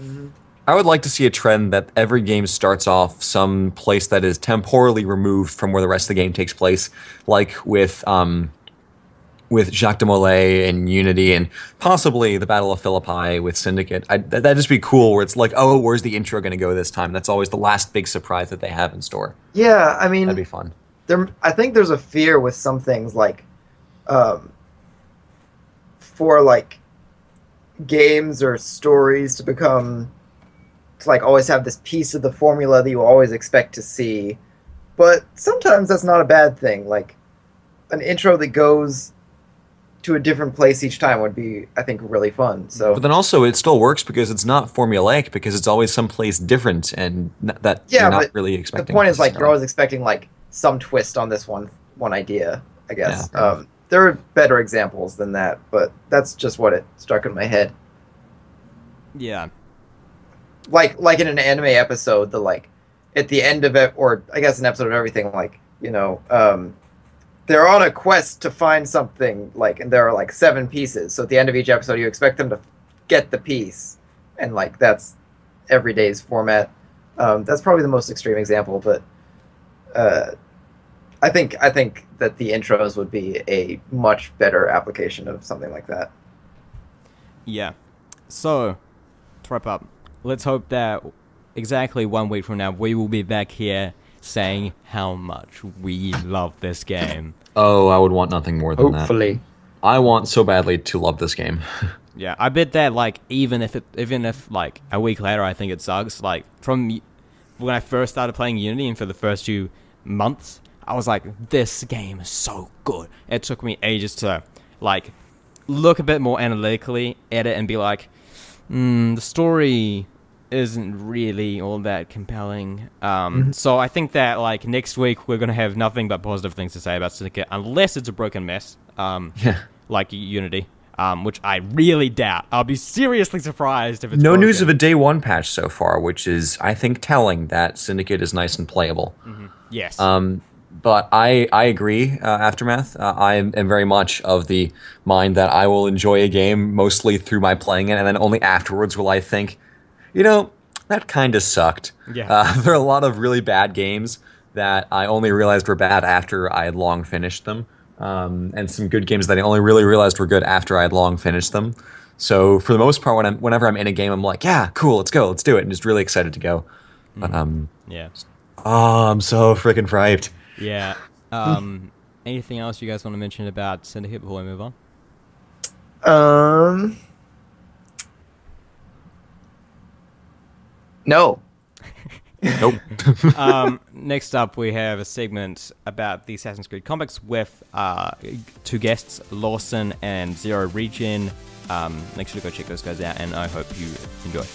Mm-hmm. I would like to see a trend that every game starts off some place that is temporally removed from where the rest of the game takes place, like with Jacques de Molay and Unity, and possibly the Battle of Philippi with Syndicate. That'd just be cool, where it's like, oh, where's the intro going to go this time? That's always the last big surprise that they have in store. Yeah, I mean... That'd be fun. I think there's a fear with some things, like, for, like, games or stories to become... to, like, always have this piece of the formula that you always expect to see. But sometimes that's not a bad thing. Like, an intro that goes to a different place each time would be, I think, really fun. So, but then also it still works because it's not formulaic, because it's always someplace different and that you're not really expecting. The point is, like, you're always expecting, like, some twist on this one idea, I guess. Yeah, there are better examples than that, but that's just what it struck in my head. Yeah. Like in an anime episode, at the end of it, or I guess an episode of everything, like, you know, they're on a quest to find something, like, and there are, like, 7 pieces. So at the end of each episode, you expect them to get the piece. And, like, that's every day's format. That's probably the most extreme example, but I think that the intros would be a much better application of something like that. Yeah. So, to wrap up, let's hope that exactly 1 week from now, we will be back here saying how much we love this game. Oh, I would want nothing more than that. Hopefully. I want so badly to love this game. Yeah, I bet that, like, even if like a week later I think it sucks, like, from when I first started playing Unity and for the first few months, I was like, this game is so good. It took me ages to, like, look a bit more analytically at it and be like, the story isn't really all that compelling. So I think that, like, next week we're going to have nothing but positive things to say about Syndicate, unless it's a broken mess, like Unity, which I really doubt. I'll be seriously surprised if it's no broken. news of a day 1 patch so far, which is, I think, telling that Syndicate is nice and playable. Yes. But I agree, Aftermath. I am very much of the mind that I will enjoy a game mostly through my playing it, and then only afterwards will I think, you know, that kind of sucked. Yeah. There are a lot of really bad games that I only realized were bad after I had long finished them, and some good games that I only really realized were good after I had long finished them. So for the most part, whenever I'm in a game, I'm like, yeah, cool, let's go, let's do it, and just really excited to go. But yeah. Oh, I'm so freaking hyped. Yeah. Anything else you guys want to mention about Syndicate before we move on? No. Nope. Next up, we have a segment about the Assassin's Creed comics with 2 guests, Lawson and Zero Regen. Make sure to go check those guys out, and I hope you enjoy.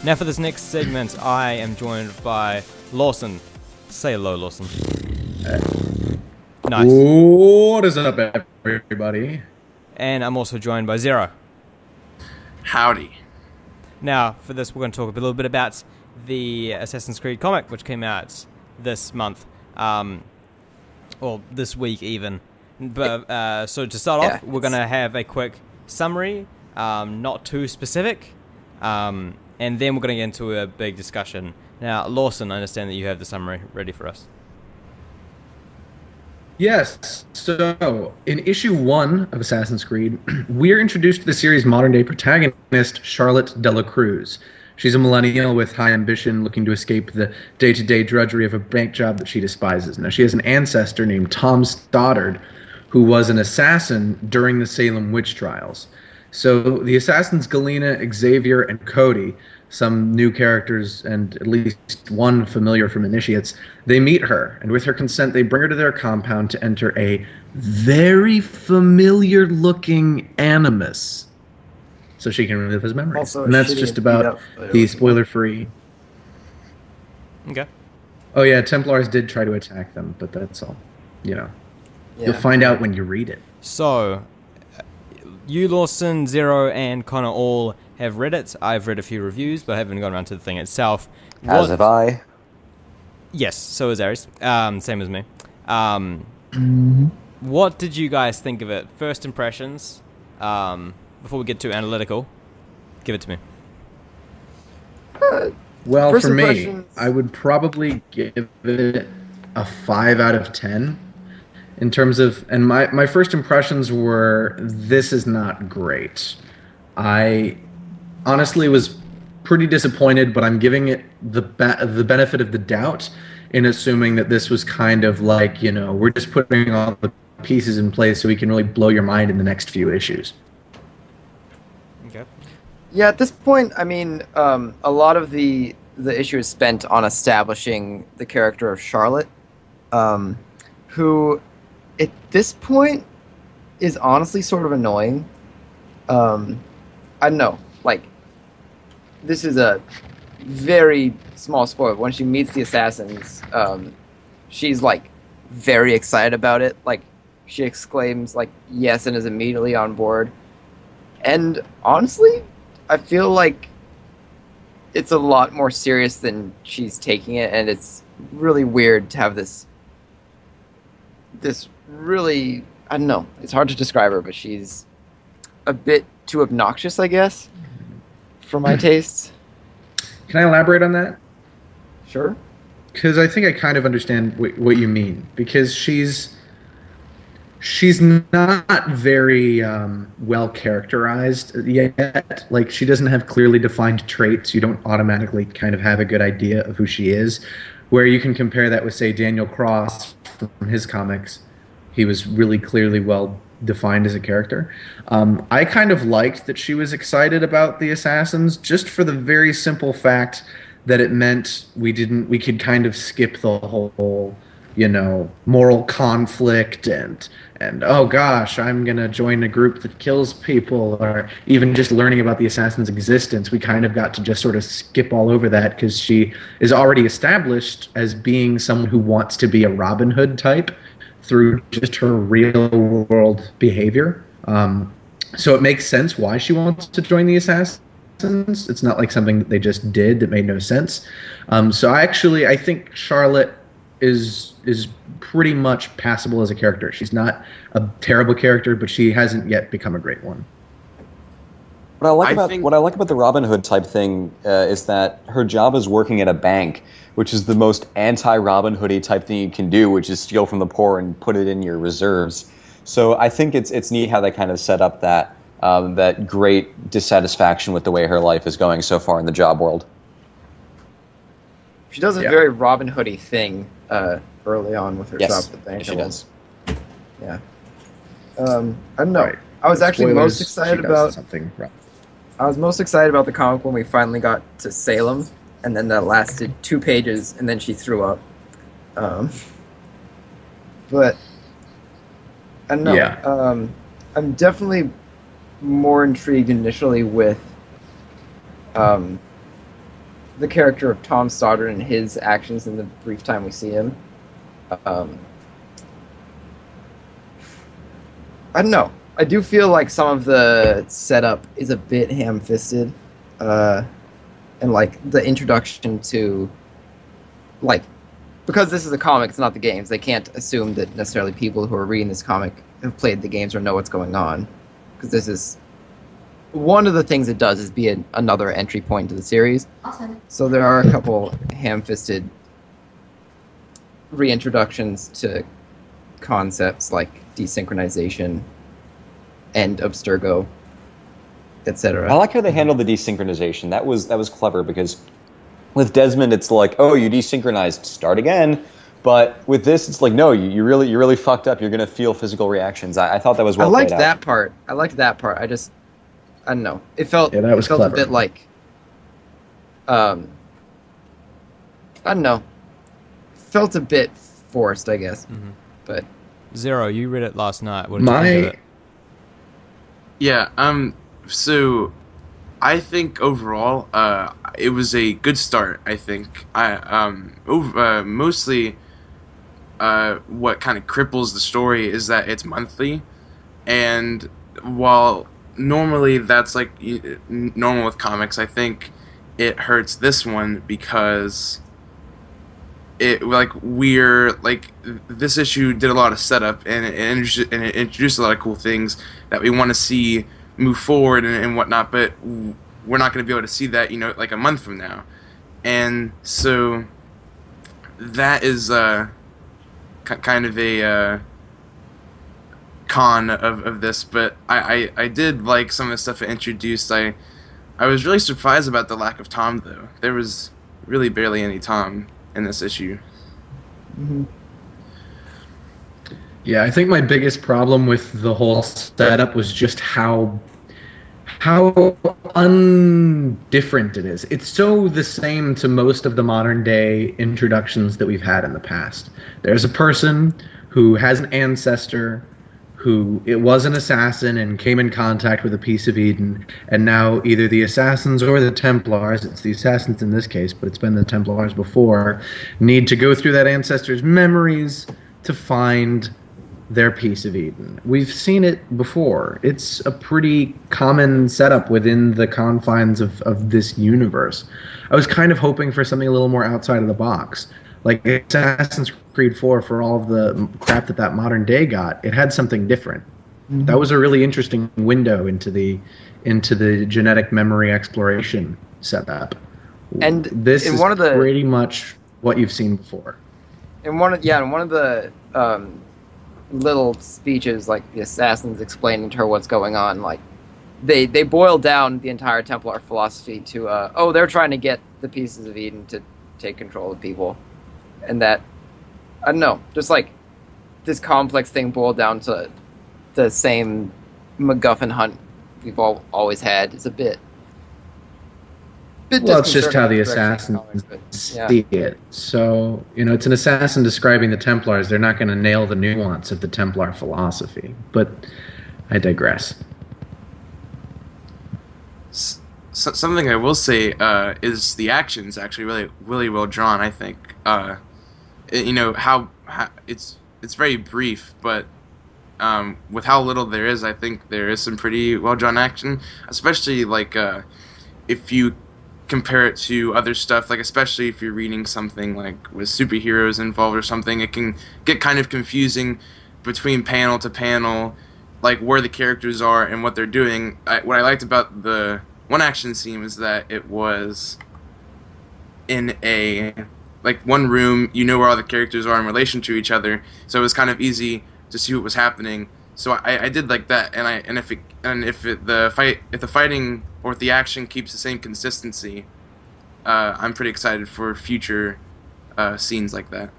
Now for this next segment, I am joined by Lawson. Say hello, Lawson. Nice. What is up, everybody? And I'm also joined by Zero. Howdy. Now, for this, we're going to talk a little bit about the Assassin's Creed comic, which came out this month. Or this week, even. But so to start off, we're going to have a quick summary, not too specific. And then we're going to get into a big discussion. Now, Lawson, I understand that you have the summary ready for us. Yes, so in issue 1 of Assassin's Creed, we're introduced to the series' modern-day protagonist, Charlotte de la Cruz. She's a millennial with high ambition, looking to escape the day-to-day drudgery of a bank job that she despises. Now, she has an ancestor named Tom Stoddard, who was an assassin during the Salem witch trials. So the assassins Galena, Xavier, and Cody, some new characters and at least one familiar from Initiates, they meet her, and with her consent, they bring her to their compound to enter a very familiar-looking Animus, so she can relive his memories. Also, and that's shitty just and beat about up, the spoiler-free. Okay. Oh yeah, Templars did try to attack them, but that's all. You know, Yeah. you'll find out when you read it. So, you, Lawson, Zero, and Connor all have read it. I've read a few reviews, but I haven't gone around to the thing itself. As have I. Yes, so is Aries. Same as me. What did you guys think of it? First impressions, before we get too analytical. Give it to me. Well, First for me, impressions- I would probably give it a 5 out of 10. In terms of, and my first impressions were, this is not great. I honestly was pretty disappointed, but I'm giving it the benefit of the doubt in assuming that this was kind of like, you know, we're just putting all the pieces in place so we can really blow your mind in the next few issues. Okay. Yeah, at this point, I mean, a lot of the issue is spent on establishing the character of Charlotte, who, at this point, is honestly sort of annoying. I don't know, like, this is a very small spoiler. When she meets the assassins, she's, like, very excited about it. Like, she exclaims, like, yes, and is immediately on board. And honestly, I feel like it's a lot more serious than she's taking it, and it's really weird to have this really, I don't know, it's hard to describe her, but she's a bit too obnoxious, I guess, for my tastes. Can I elaborate on that? Sure. Because I think I kind of understand what you mean. Because she's not very well characterized yet. Like, she doesn't have clearly defined traits. You don't automatically kind of have a good idea of who she is. Where you can compare that with, say, Daniel Cross from his comics. He was really clearly well defined as a character. I kind of liked that she was excited about the assassins, just for the very simple fact that it meant we could kind of skip the whole, you know, moral conflict and oh gosh, I'm gonna join a group that kills people, or even just learning about the assassin's existence. We kind of got to just sort of skip all over that because she is already established as being someone who wants to be a Robin Hood type through just her real world behavior. So it makes sense why she wants to join the assassins. It's not like something that they just did that made no sense. So I think Charlotte is pretty much passable as a character. She's not a terrible character, but she hasn't yet become a great one. What I like about the Robin Hood type thing is that her job is working at a bank, which is the most anti-Robin Hoody type thing you can do, which is steal from the poor and put it in your reserves. So I think it's neat how they kind of set up that that great dissatisfaction with the way her life is going so far in the job world. She does a very Robin Hoody thing early on with her job at the bank. Yes, she does. Yeah. I don't know. Right. I was actually Spoilers, most excited she does about something right. I was most excited about the comic when we finally got to Salem, and then that lasted 2 pages, and then she threw up. But I don't know. Yeah. I'm definitely more intrigued initially with the character of Tom Stoddard and his actions in the brief time we see him. I don't know. I do feel like some of the setup is a bit ham-fisted, and like the introduction to, like, because this is a comic, it's not the games. They can't assume that necessarily people who are reading this comic have played the games or know what's going on, because this is one of the things it does is be another entry point to the series. Awesome. So there are a couple ham-fisted reintroductions to concepts like desynchronization and Abstergo, etc. I like how they handled the desynchronization. That was clever, because with Desmond it's like, oh, you desynchronized, start again. But with this, it's like, no, you really fucked up. You're gonna feel physical reactions. I thought that was well played out. I liked that part. I don't know. It felt Yeah, that was it felt clever. a bit like I don't know. Felt a bit forced, I guess. But Zero, you read it last night. What did you think of it? Yeah, so I think overall, it was a good start. I think mostly, what kind of cripples the story is that it's monthly, and while normally that's like normal with comics, I think it hurts this one because this issue did a lot of setup and it introduced a lot of cool things that we want to see move forward and whatnot, but we're not going to be able to see that like a month from now, and so that is kind of a con of this. But I did like some of the stuff it introduced. I was really surprised about the lack of Tom, though. There was really barely any Tom in this issue. Yeah, I think my biggest problem with the whole setup was just how undifferent it is. It's so the same to most of the modern day introductions that we've had in the past. There's a person who has an ancestor who it was an assassin and came in contact with a piece of Eden, and now either the assassins or the Templars, it's the assassins in this case, but it's been the Templars before, need to go through that ancestor's memories to find their piece of Eden. We've seen it before. It's a pretty common setup within the confines of this universe. I was kind of hoping for something a little more outside of the box. Like Assassin's Creed 4, for all of the crap that modern day got, it had something different. That was a really interesting window into the genetic memory exploration setup. And this is pretty much what you've seen before. In one of the little speeches, like the assassins explaining to her what's going on, like they boil down the entire Templar philosophy to they're trying to get the pieces of Eden to take control of people, and that I don't know, just like this complex thing boiled down to the same MacGuffin hunt we've always had. It's a bit well, it's just how the assassins see it. So, it's an assassin describing the Templars. They're not going to nail the nuance of the Templar philosophy. But I digress. Something I will say is the action's actually really, really well drawn, I think. How it's very brief, but with how little there is, I think there is some pretty well drawn action, especially like if you compare it to other stuff, like especially if you're reading something like with superheroes involved or something, it can get kind of confusing between panel to panel, like where the characters are and what they're doing. What I liked about the one action scene was that it was in a one room, where all the characters are in relation to each other, so it was kind of easy to see what was happening. So I did like that, and if the fighting or if the action keeps the same consistency, I'm pretty excited for future scenes like that.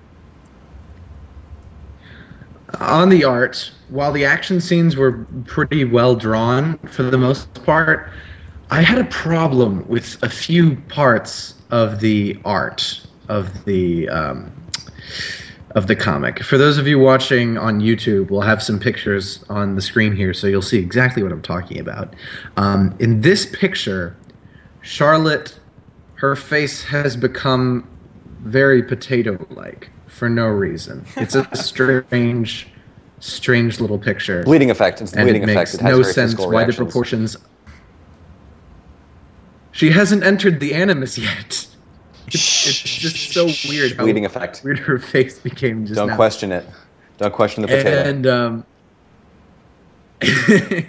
On the art, while the action scenes were pretty well drawn for the most part, I had a problem with a few parts of the art of the comic. For those of you watching on YouTube, we'll have some pictures on the screen here, so you'll see exactly what I'm talking about. In this picture, Charlotte, her face has become very potato-like for no reason. It's a strange little picture. Bleeding effect. It's the bleeding effect. It makes no sense why the proportions... She hasn't entered the Animus yet. It's just so weird how bleeding effect. Weird her face became just Don't now. question it. Don't question the potato. And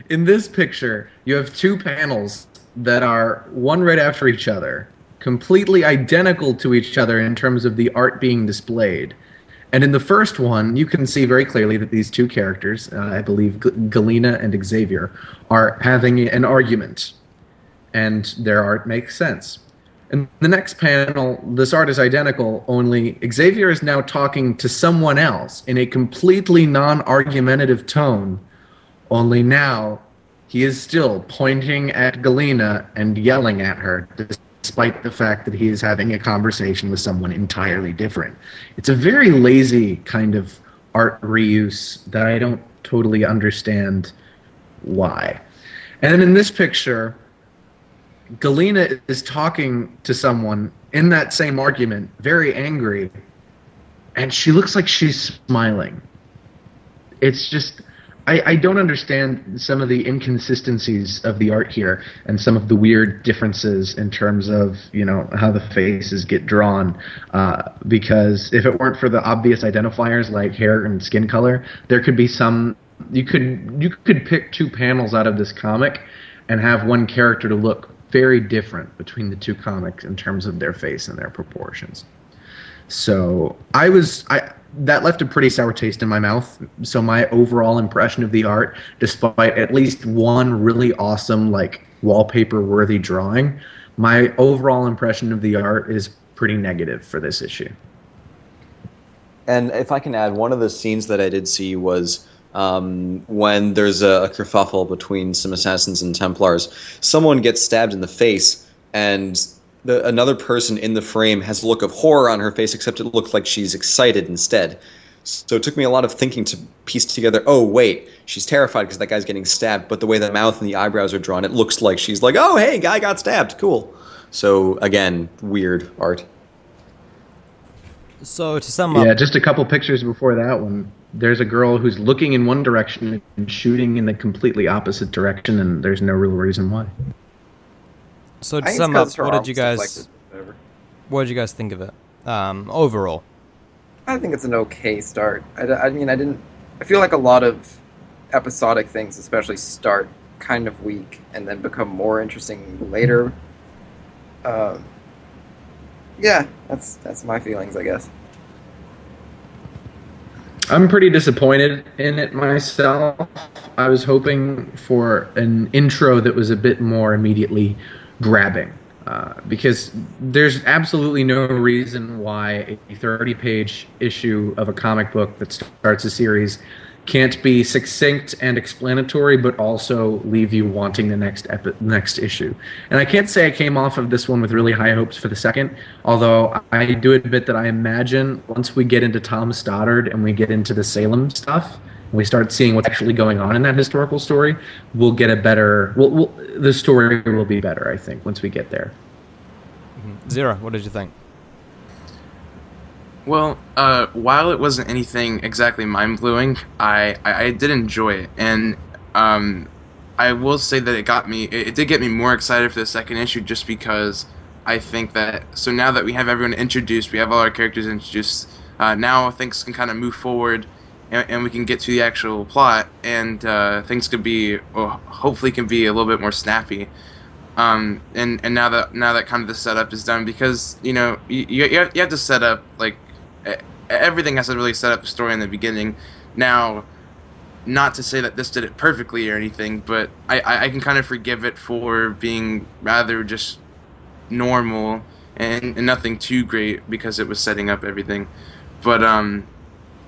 in this picture, you have two panels that are one right after each other, completely identical to each other in terms of the art being displayed. And in the first one, you can see very clearly that these two characters, I believe Galena and Xavier, are having an argument. And their art makes sense. In the next panel, this art is identical, only Xavier is now talking to someone else in a completely non-argumentative tone, only now he is still pointing at Galena and yelling at her, despite the fact that he is having a conversation with someone entirely different. It's a very lazy kind of art reuse that I don't totally understand why. And then in this picture, Galena is talking to someone in that same argument, very angry, and she looks like she's smiling. It's just, I don't understand some of the inconsistencies of the art here and some of the weird differences in terms of, you know, how the faces get drawn. Because if it weren't for the obvious identifiers like hair and skin color, there could be some, you could pick two panels out of this comic and have one character to look very different between the two comics in terms of their face and their proportions. So that left a pretty sour taste in my mouth. So my overall impression of the art, despite at least one really awesome, like, wallpaper-worthy drawing, my overall impression of the art is pretty negative for this issue. And if I can add, one of the scenes that I did see was when there's a kerfuffle between some assassins and Templars. Someone gets stabbed in the face, and another person in the frame has a look of horror on her face, except it looks like she's excited instead. So it took me a lot of thinking to piece together, oh, wait, she's terrified because that guy's getting stabbed, but the way the mouth and the eyebrows are drawn, it looks like she's like, oh, hey, guy got stabbed, cool. So, again, weird art. So, to sum up... Yeah, just a couple pictures before that one, there's a girl who's looking in one direction and shooting in the completely opposite direction, and there's no real reason why. So to sum up, what did you guys think of it overall? I think it's an okay start. I feel like a lot of episodic things, especially, start kind of weak and then become more interesting later. Yeah, that's my feelings, I guess. I'm pretty disappointed in it myself. I was hoping for an intro that was a bit more immediately grabbing, because there's absolutely no reason why a 30-page issue of a comic book that starts a series can't be succinct and explanatory, but also leave you wanting the next issue. And I can't say I came off of this one with really high hopes for the second, although I do admit that I imagine once we get into Tom Stoddard and we get into the Salem stuff, we start seeing what's actually going on in that historical story, we'll get a better... the story will be better, I think, once we get there. Zero, what did you think? Well, while it wasn't anything exactly mind-blowing, I did enjoy it. And I will say that it did get me more excited for the second issue, just because I think that... So now that we have everyone introduced, we have all our characters introduced, now things can kind of move forward, and we can get to the actual plot, and things could be, hopefully can be a little bit more snappy. And now that kind of the setup is done, because, you know, you have to set up, like, everything has to really set up the story in the beginning. Now, not to say that this did it perfectly or anything, but I can kind of forgive it for being rather just normal and nothing too great, because it was setting up everything. But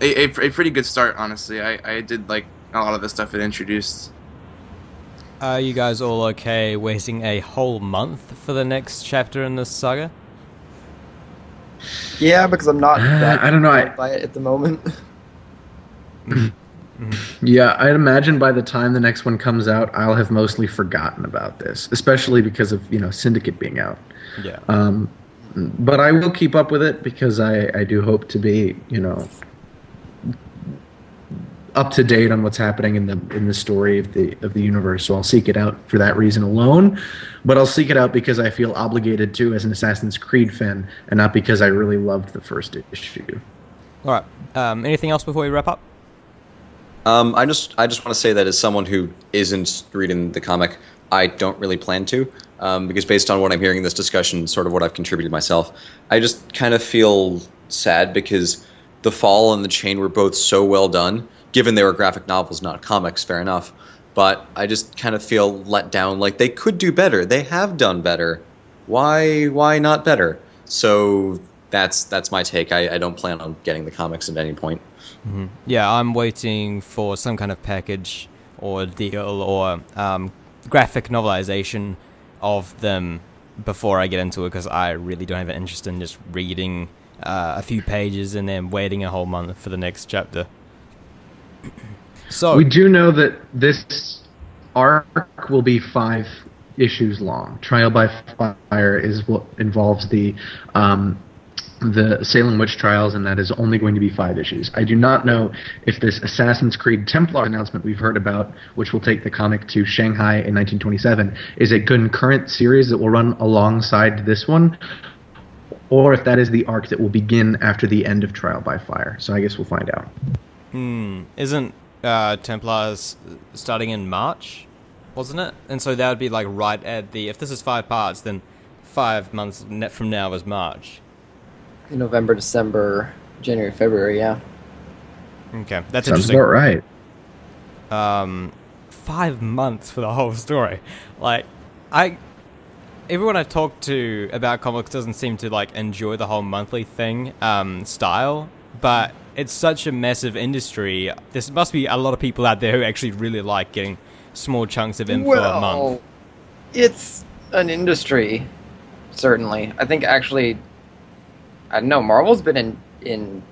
a pretty good start, honestly. I did like a lot of the stuff it introduced. Are you guys all okay waiting a whole month for the next chapter in this saga? Yeah, because I'm not I don't know. by it at the moment. Yeah, I'd imagine by the time the next one comes out, I'll have mostly forgotten about this, especially because of, you know, Syndicate being out. Yeah. But I will keep up with it, because I do hope to be, you know, up to date on what's happening in the story of the universe. So I'll seek it out for that reason alone, but I'll seek it out because I feel obligated to as an Assassin's Creed fan, and not because I really loved the first issue. All right. Anything else before we wrap up? I just want to say that as someone who isn't reading the comic, I don't really plan to, because based on what I'm hearing in this discussion, sort of what I've contributed myself, I just kind of feel sad because The Fall and The Chain were both so well done. Given they were graphic novels, not comics, fair enough. But I just kind of feel let down, like they could do better. They have done better. Why not better? So that's my take. I don't plan on getting the comics at any point. Mm-hmm. Yeah, I'm waiting for some kind of package or deal or graphic novelization of them before I get into it, because I really don't have an interest in just reading a few pages and then waiting a whole month for the next chapter. So we do know that this arc will be 5 issues long. Trial by Fire is what involves the Salem Witch Trials, and that is only going to be 5 issues. I do not know if this Assassin's Creed Templar announcement we've heard about, which will take the comic to Shanghai in 1927, is a concurrent series that will run alongside this one, or if that is the arc that will begin after the end of Trial by Fire. So I guess we'll find out. Isn't Templars starting in March, wasn't it? And so that would be like right at the, if this is 5 parts, then 5 months from now is March. In November, December, January, February, yeah. Okay, that's Sounds interesting. about right. 5 months for the whole story. Like, everyone I talk to about comics doesn't seem to like enjoy the whole monthly thing style, but it's such a massive industry. There must be a lot of people out there who actually really like getting small chunks of info a month. It's an industry, certainly. I think actually, I don't know, Marvel's been in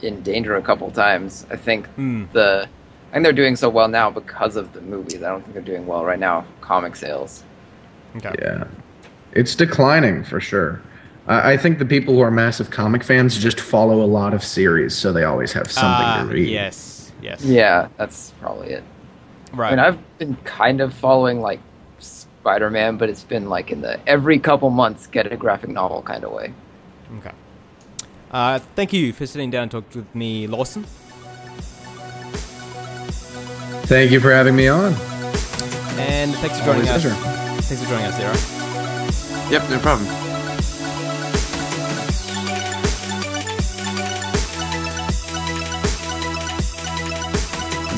danger a couple times. I think I think they're doing so well now because of the movies. I don't think they're doing well right now, comic sales. Okay. Yeah. It's declining for sure. I think the people who are massive comic fans just follow a lot of series, so they always have something to read. Yes. Yeah, that's probably it. Right. I mean, I've been kind of following like Spider-Man, but it's been like in the every couple months get a graphic novel kind of way. Okay. Thank you for sitting down and talking with me, Lawson. Thank you for having me on. And thanks for joining us. Pleasure. Thanks for joining us, Zero. Yep, no problem.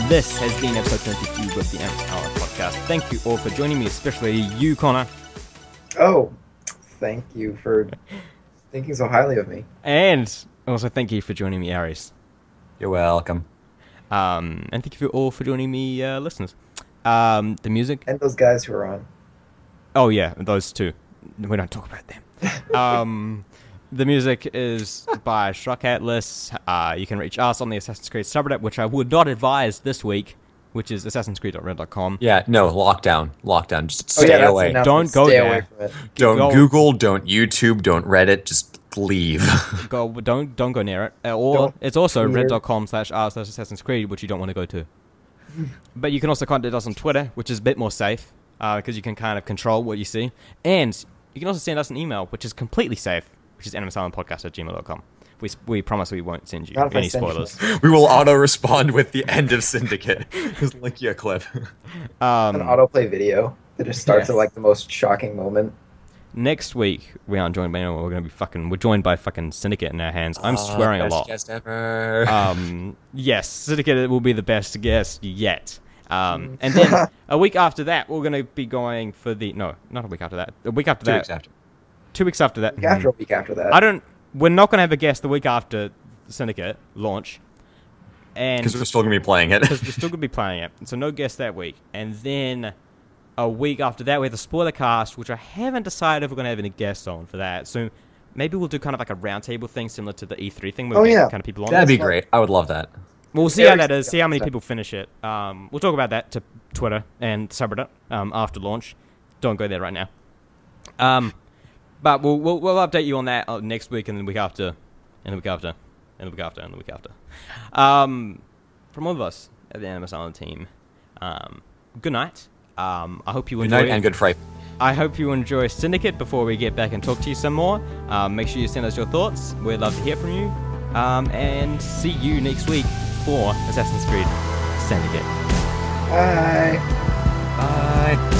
This has been episode 22 of the Animus podcast. Thank you all for joining me, especially you, Connor. Oh, thank you for thinking so highly of me. And also thank you for joining me, Aries. You're welcome. And thank you all for joining me, listeners. The music. And those guys who are on. Oh yeah, those two. We don't talk about them. The music is by Shrug Atlas. You can reach us on the Assassin's Creed subreddit, which I would not advise this week, which is assassinscreed.reddit.com. Yeah, no, lockdown. Just stay away. Don't go Stay there. away from it. Don't Google, don't YouTube, don't Reddit, just leave. Don't go near it. It's also reddit.com/r/Assassin's Creed, which you don't want to go to. But you can also contact us on Twitter, which is a bit more safe, because you can kind of control what you see. And you can also send us an email, which is completely safe, which is animusilentpodcast@gmail.com. We promise we won't send you Not if I any send you. spoilers. We will auto-respond with the end of Syndicate. Just link you a clip. An autoplay video that just starts at like the most shocking moment. Next week, we aren't joined by anyone. We're joined by fucking Syndicate in our hands. I'm swearing a lot. Best guest ever. Yes, Syndicate will be the best guest yet. And then a week after that, we're going to be going for the... No, not a week after that. A week after 2 that. weeks after. 2 weeks after that. A week after that. We're not going to have a guest the week after Syndicate launch. Because we're still going to be playing it. Because we're still going to be playing it. So no guest that week. And then a week after that, we have the spoiler cast, which I haven't decided if we're going to have any guests on for that. So maybe we'll do kind of like a roundtable thing similar to the E3 thing. Where we get kind of people on. That'd be great. I would love that. We'll see how that is. See how many people finish it. We'll talk about that to Twitter and subreddit after launch. Don't go there right now. But we'll update you on that next week and the week after, and the week after, and the week after, and the week after. From all of us at the Animus Island team, good night. I hope you enjoy. Good night and good fright. I hope you enjoy Syndicate before we get back and talk to you some more. Make sure you send us your thoughts. We'd love to hear from you. And see you next week for Assassin's Creed Syndicate. Bye. Bye.